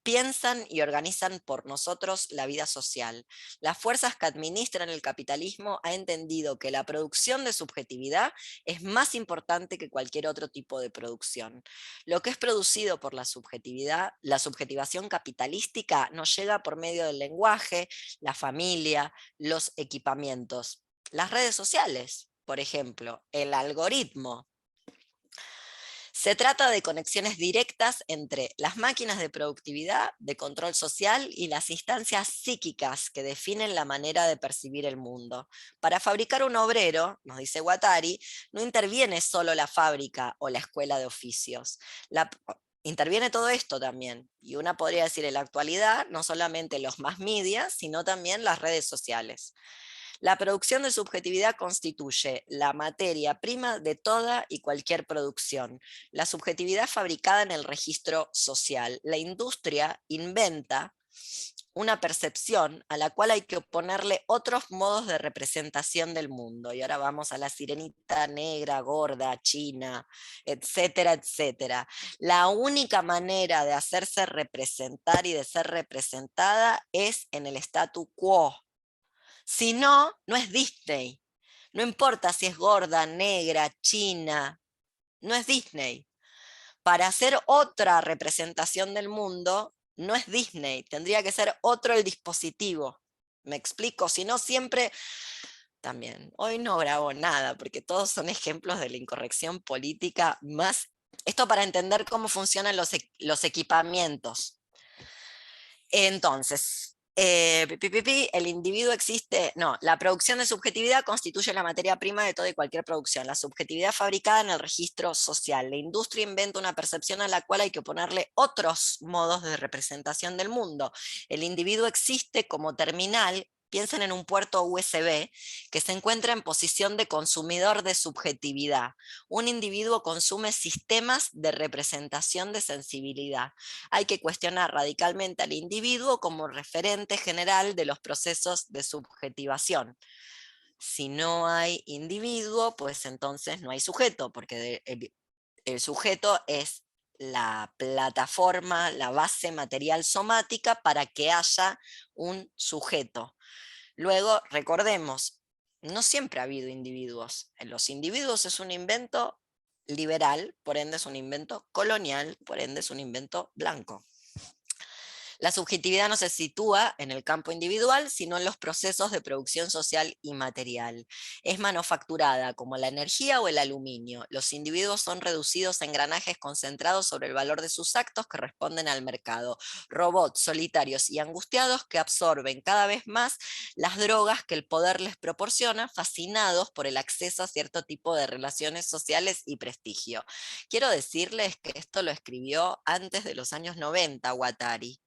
Piensan y organizan por nosotros la vida social. Las fuerzas que administran el capitalismo han entendido que la producción de subjetividad es más importante que cualquier otro tipo de producción. Lo que es producido por la subjetividad, la subjetivación capitalística, nos llega por medio del lenguaje, la familia, los equipamientos. Las redes sociales, por ejemplo, el algoritmo. Se trata de conexiones directas entre las máquinas de productividad, de control social y las instancias psíquicas que definen la manera de percibir el mundo. Para fabricar un obrero, nos dice Guattari, no interviene solo la fábrica o la escuela de oficios. Interviene todo esto también, y una podría decir en la actualidad, no solamente los más media, sino también las redes sociales. La producción de subjetividad constituye la materia prima de toda y cualquier producción. La subjetividad fabricada en el registro social. La industria inventa una percepción a la cual hay que oponerle otros modos de representación del mundo. Y ahora vamos a la sirenita negra, gorda, china, etcétera, etcétera. La única manera de hacerse representar y de ser representada es en el statu quo. Si no, no es Disney. No importa si es gorda, negra, china, no es Disney. Para hacer otra representación del mundo, no es Disney, tendría que ser otro el dispositivo. ¿Me explico? Si no, siempre... También, hoy no grabo nada, porque todos son ejemplos de la incorrección política más... Esto para entender cómo funcionan los equipamientos. Entonces, El individuo existe, no, la producción de subjetividad constituye la materia prima de toda y cualquier producción. La subjetividad fabricada en el registro social. La industria inventa una percepción a la cual hay que oponerle otros modos de representación del mundo. El individuo existe como terminal. Piensen en un puerto USB que se encuentra en posición de consumidor de subjetividad. Un individuo consume sistemas de representación de sensibilidad. Hay que cuestionar radicalmente al individuo como referente general de los procesos de subjetivación. Si no hay individuo, pues entonces no hay sujeto, porque el sujeto es la plataforma, la base material somática para que haya un sujeto. Luego, recordemos, no siempre ha habido individuos. Los individuos es un invento liberal, por ende es un invento colonial, por ende es un invento blanco. La subjetividad no se sitúa en el campo individual, sino en los procesos de producción social y material. Es manufacturada como la energía o el aluminio. Los individuos son reducidos a engranajes concentrados sobre el valor de sus actos que responden al mercado. Robots solitarios y angustiados que absorben cada vez más las drogas que el poder les proporciona, fascinados por el acceso a cierto tipo de relaciones sociales y prestigio. Quiero decirles que esto lo escribió antes de los años 90 Guattari.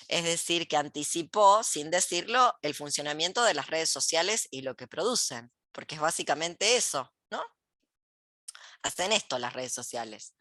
Es decir, que anticipó, sin decirlo, el funcionamiento de las redes sociales y lo que producen, porque es básicamente eso, ¿no? Hacen esto las redes sociales.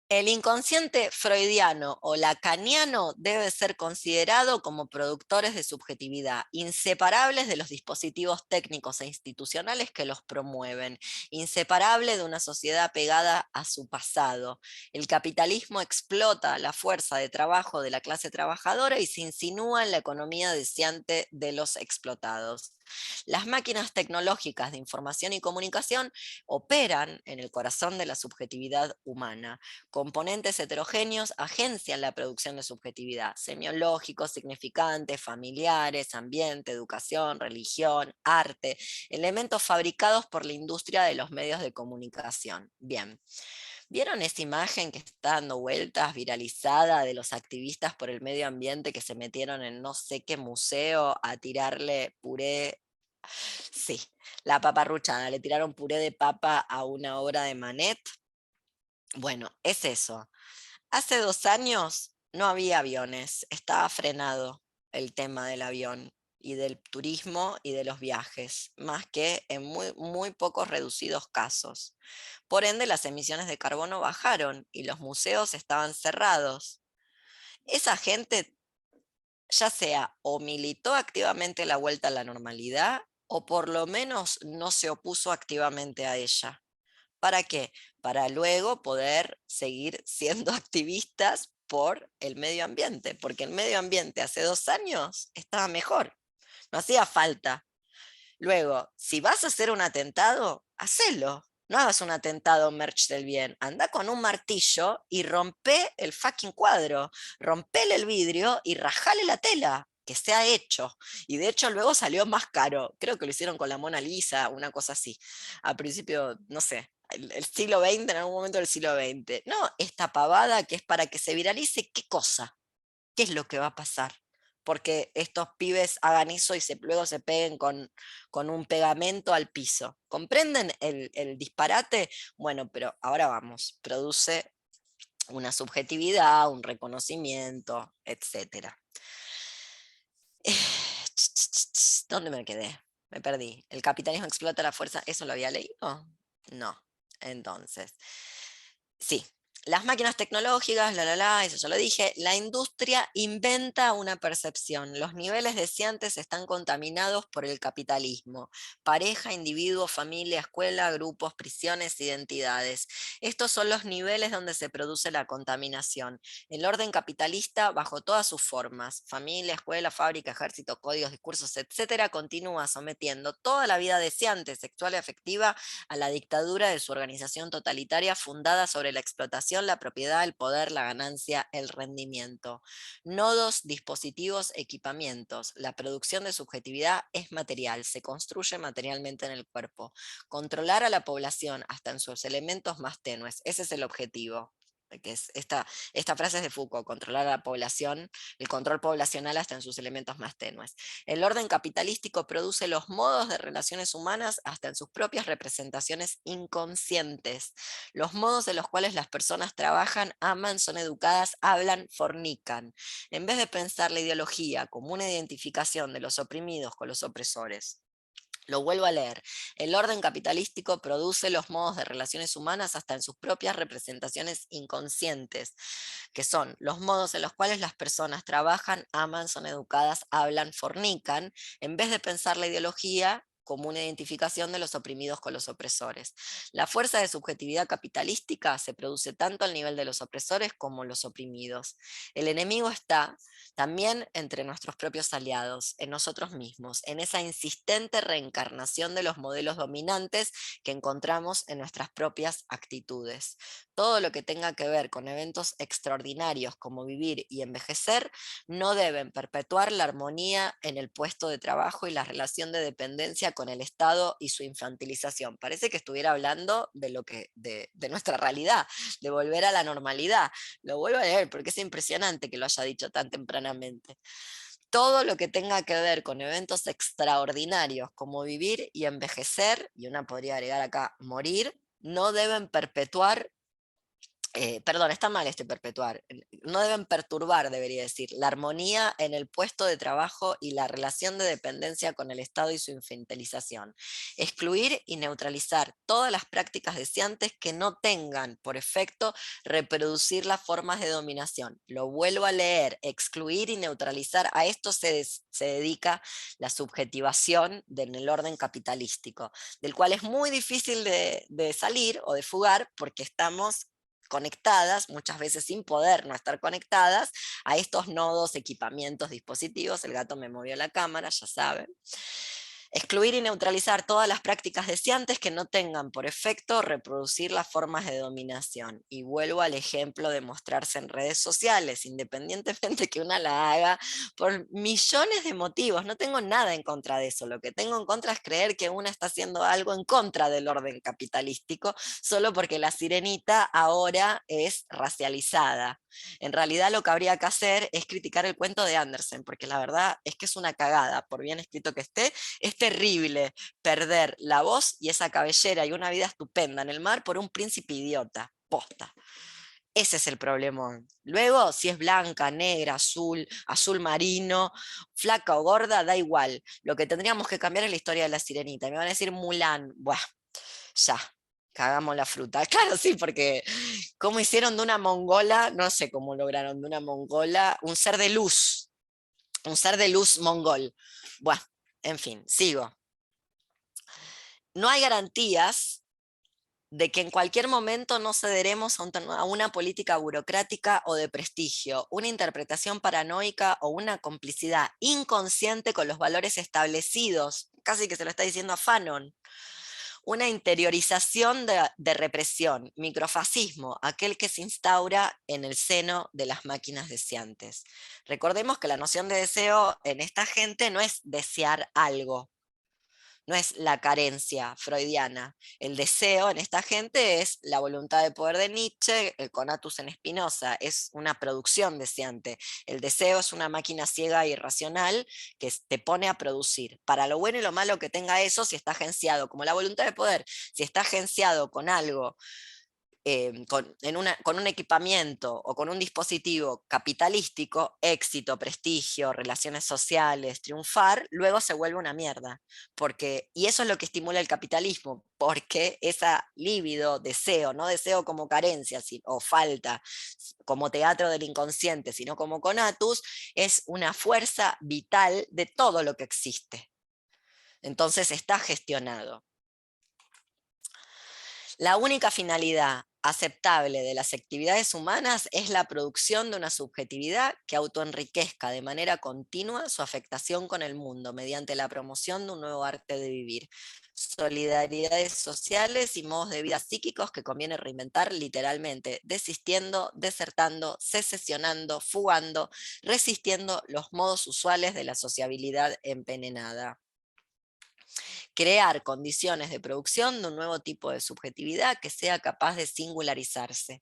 El inconsciente freudiano o lacaniano debe ser considerado como productores de subjetividad, inseparables de los dispositivos técnicos e institucionales que los promueven, inseparable de una sociedad pegada a su pasado. El capitalismo explota la fuerza de trabajo de la clase trabajadora y se insinúa en la economía deseante de los explotados. Las máquinas tecnológicas de información y comunicación operan en el corazón de la subjetividad humana. Componentes heterogéneos agencian la producción de subjetividad, semiológicos, significantes, familiares, ambiente, educación, religión, arte, elementos fabricados por la industria de los medios de comunicación. Bien. ¿Vieron esa imagen que está dando vueltas, viralizada, de los activistas por el medio ambiente que se metieron en no sé qué museo a tirarle puré? Sí, la paparruchada, le tiraron puré de papa a una obra de Manet. Bueno, es eso. Hace 2 años no había aviones, estaba frenado el tema del avión y del turismo y de los viajes, más que en muy pocos reducidos casos. Por ende, las emisiones de carbono bajaron y los museos estaban cerrados. Esa gente, ya sea o militó activamente la vuelta a la normalidad, o por lo menos no se opuso activamente a ella. ¿Para qué? Para luego poder seguir siendo activistas por el medio ambiente, porque el medio ambiente hace 2 años estaba mejor, no hacía falta. Luego, si vas a hacer un atentado, hacelo. No hagas un atentado merch del bien. Anda con un martillo y rompe el fucking cuadro. Rompele el vidrio y rajale la tela, que se ha hecho. Y de hecho luego salió más caro. Creo que lo hicieron con la Mona Lisa, una cosa así. A principio, no sé, el siglo XX, en algún momento del siglo XX. No, esta pavada que es para que se viralice, ¿qué cosa? ¿Qué es lo que va a pasar? Porque estos pibes hagan eso y luego se peguen con un pegamento al piso. ¿Comprenden el disparate? Bueno, pero ahora vamos, produce una subjetividad, un reconocimiento, etc. ¿Dónde me quedé? Me perdí. ¿El capitalismo explota la fuerza? ¿Eso lo había leído? No. Entonces, sí. Las máquinas tecnológicas, eso ya lo dije, la industria inventa una percepción. Los niveles deseantes están contaminados por el capitalismo. Pareja, individuo, familia, escuela, grupos, prisiones, identidades. Estos son los niveles donde se produce la contaminación. El orden capitalista, bajo todas sus formas, familia, escuela, fábrica, ejército, códigos, discursos, etcétera, continúa sometiendo toda la vida deseante, sexual y afectiva a la dictadura de su organización totalitaria fundada sobre la explotación, la propiedad, el poder, la ganancia, el rendimiento. Nodos, dispositivos, equipamientos. La producción de subjetividad es material, se construye materialmente en el cuerpo. Controlar a la población hasta en sus elementos más tenues, ese es el objetivo. que es esta frase es de Foucault: controlar a la población, el control poblacional hasta en sus elementos más tenues. El orden capitalístico produce los modos de relaciones humanas hasta en sus propias representaciones inconscientes. Los modos en los cuales las personas trabajan, aman, son educadas, hablan, fornican. En vez de pensar la ideología como una identificación de los oprimidos con los opresores. Lo vuelvo a leer. El orden capitalístico produce los modos de relaciones humanas hasta en sus propias representaciones inconscientes, que son los modos en los cuales las personas trabajan, aman, son educadas, hablan, fornican, en vez de pensar la ideología como una identificación de los oprimidos con los opresores. La fuerza de subjetividad capitalística se produce tanto al nivel de los opresores como los oprimidos. El enemigo está también entre nuestros propios aliados, en nosotros mismos, en esa insistente reencarnación de los modelos dominantes que encontramos en nuestras propias actitudes. Todo lo que tenga que ver con eventos extraordinarios como vivir y envejecer no deben perpetuar la armonía en el puesto de trabajo y la relación de dependencia con el Estado y su infantilización. Parece que estuviera hablando de nuestra realidad, de volver a la normalidad. Lo vuelvo a leer porque es impresionante que lo haya dicho tan tempranamente. Todo lo que tenga que ver con eventos extraordinarios como vivir y envejecer, y una podría agregar acá morir, no deben perpetuar, perdón, está mal este perpetuar, no deben perturbar, debería decir, la armonía en el puesto de trabajo y la relación de dependencia con el Estado y su infantilización. Excluir y neutralizar todas las prácticas deseantes que no tengan por efecto reproducir las formas de dominación. Lo vuelvo a leer: excluir y neutralizar. A esto se dedica la subjetivación en el orden capitalístico, del cual es muy difícil de salir o de fugar porque estamos conectadas, muchas veces sin poder no estar conectadas, a estos nodos, equipamientos, dispositivos. El gato me movió la cámara, ya saben. Excluir y neutralizar todas las prácticas deseantes que no tengan por efecto reproducir las formas de dominación. Y vuelvo al ejemplo de mostrarse en redes sociales, independientemente que una la haga por millones de motivos. No tengo nada en contra de eso. Lo que tengo en contra es creer que una está haciendo algo en contra del orden capitalístico, solo porque la sirenita ahora es racializada. En realidad lo que habría que hacer es criticar el cuento de Andersen, porque la verdad es que es una cagada, por bien escrito que esté. Es terrible perder la voz y esa cabellera y una vida estupenda en el mar por un príncipe idiota. Posta. Ese es el problema. Luego, si es blanca, negra, azul, azul marino, flaca o gorda, da igual. Lo que tendríamos que cambiar es la historia de la sirenita. Me van a decir Mulan. Buah, ya. Cagamos la fruta. Claro, sí, porque ¿cómo hicieron de una mongola? No sé cómo lograron de una mongola un ser de luz. Un ser de luz mongol. Buah, en fin, sigo. No hay garantías de que en cualquier momento no cederemos a una política burocrática o de prestigio, una interpretación paranoica o una complicidad inconsciente con los valores establecidos, casi que se lo está diciendo a Fanon. Una interiorización de represión, microfascismo, aquel que se instaura en el seno de las máquinas deseantes. Recordemos que la noción de deseo en esta gente no es desear algo, no es la carencia freudiana. El deseo en esta gente es la voluntad de poder de Nietzsche, el conatus en Spinoza, es una producción deseante. El deseo es una máquina ciega e irracional que te pone a producir. Para lo bueno y lo malo que tenga eso, si está agenciado, como la voluntad de poder, si está agenciado con algo, con un equipamiento o con un dispositivo capitalístico, éxito, prestigio, relaciones sociales, triunfar, luego se vuelve una mierda. Y eso es lo que estimula el capitalismo, porque esa libido, deseo, no deseo como carencia o falta, como teatro del inconsciente, sino como conatus, es una fuerza vital de todo lo que existe. Entonces está gestionado. La única finalidad aceptable de las actividades humanas es la producción de una subjetividad que autoenriquezca de manera continua su afectación con el mundo mediante la promoción de un nuevo arte de vivir, solidaridades sociales y modos de vida psíquicos que conviene reinventar literalmente, desistiendo, desertando, secesionando, fugando, resistiendo los modos usuales de la sociabilidad envenenada. crear condiciones de producción de un nuevo tipo de subjetividad que sea capaz de singularizarse.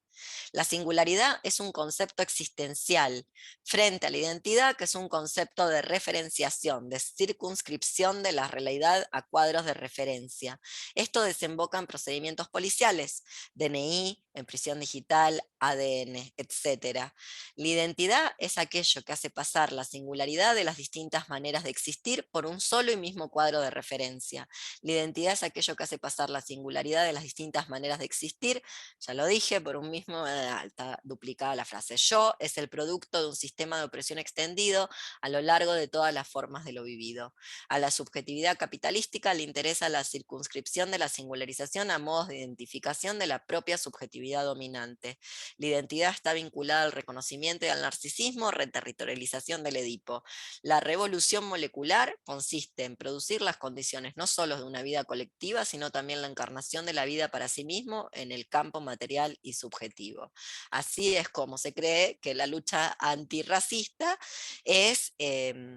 La singularidad es un concepto existencial frente a la identidad, que es un concepto de referenciación, de circunscripción de la realidad a cuadros de referencia. Esto desemboca en procedimientos policiales, DNI, en prisión digital, ADN, etc. La identidad es aquello que hace pasar la singularidad de las distintas maneras de existir por un solo y mismo cuadro de referencia. La identidad es aquello que hace pasar la singularidad de las distintas maneras de existir, ya lo dije, por un mismo, está duplicada la frase. Yo es el producto de un sistema de opresión extendido a lo largo de todas las formas de lo vivido. A la subjetividad capitalística le interesa la circunscripción de la singularización a modos de identificación de la propia subjetividad dominante. La identidad está vinculada al reconocimiento y al narcisismo, reterritorialización del Edipo. La revolución molecular consiste en producir las condiciones no solo de una vida colectiva, sino también la encarnación de la vida para sí mismo en el campo material y subjetivo. Así es como se cree que la lucha antirracista es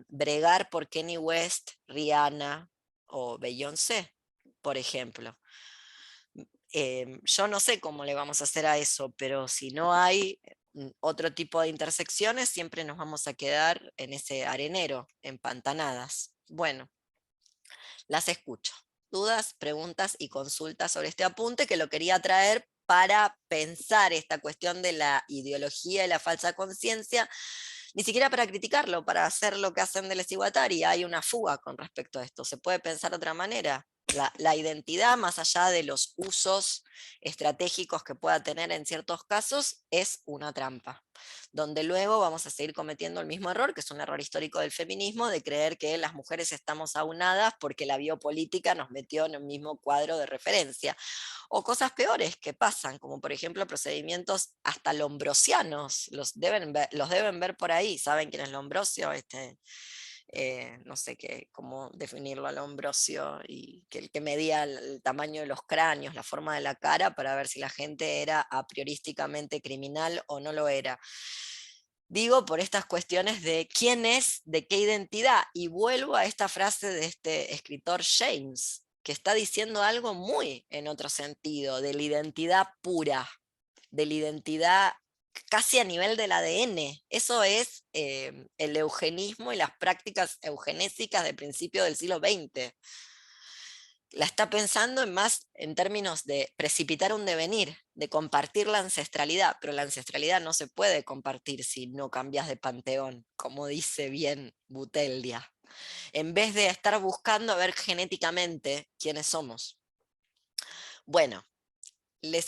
bregar por Kanye West, Rihanna o Beyoncé, por ejemplo. Yo no sé cómo le vamos a hacer a eso, pero si no hay otro tipo de intersecciones, siempre nos vamos a quedar en ese arenero, empantanadas. Bueno, las escucho. Dudas, preguntas y consultas sobre este apunte que lo quería traer para pensar esta cuestión de la ideología y la falsa conciencia, ni siquiera para criticarlo, para hacer lo que hacen Deleuze y Guattari. Hay una fuga con respecto a esto. ¿Se puede pensar de otra manera? La identidad, más allá de los usos estratégicos que pueda tener en ciertos casos, es una trampa, donde luego vamos a seguir cometiendo el mismo error, que es un error histórico del feminismo, de creer que las mujeres estamos aunadas porque la biopolítica nos metió en el mismo cuadro de referencia. O cosas peores que pasan, como por ejemplo procedimientos hasta lombrosianos, los deben ver por ahí. ¿Saben quién es Lombrosio? No sé cómo definirlo a Lombrosio, y que el que medía el tamaño de los cráneos, la forma de la cara, para ver si la gente era a priorísticamente criminal o no lo era. Digo por estas cuestiones de quién es, de qué identidad, y vuelvo a esta frase de este escritor James, que está diciendo algo muy en otro sentido, de la identidad pura, de la identidad casi a nivel del ADN. Eso es el eugenismo y las prácticas eugenésicas de principio del siglo XX. La está pensando más en términos de precipitar un devenir, de compartir la ancestralidad, pero la ancestralidad no se puede compartir si no cambias de panteón, como dice bien Buteldia, en vez de estar buscando a ver genéticamente quiénes somos. Bueno, les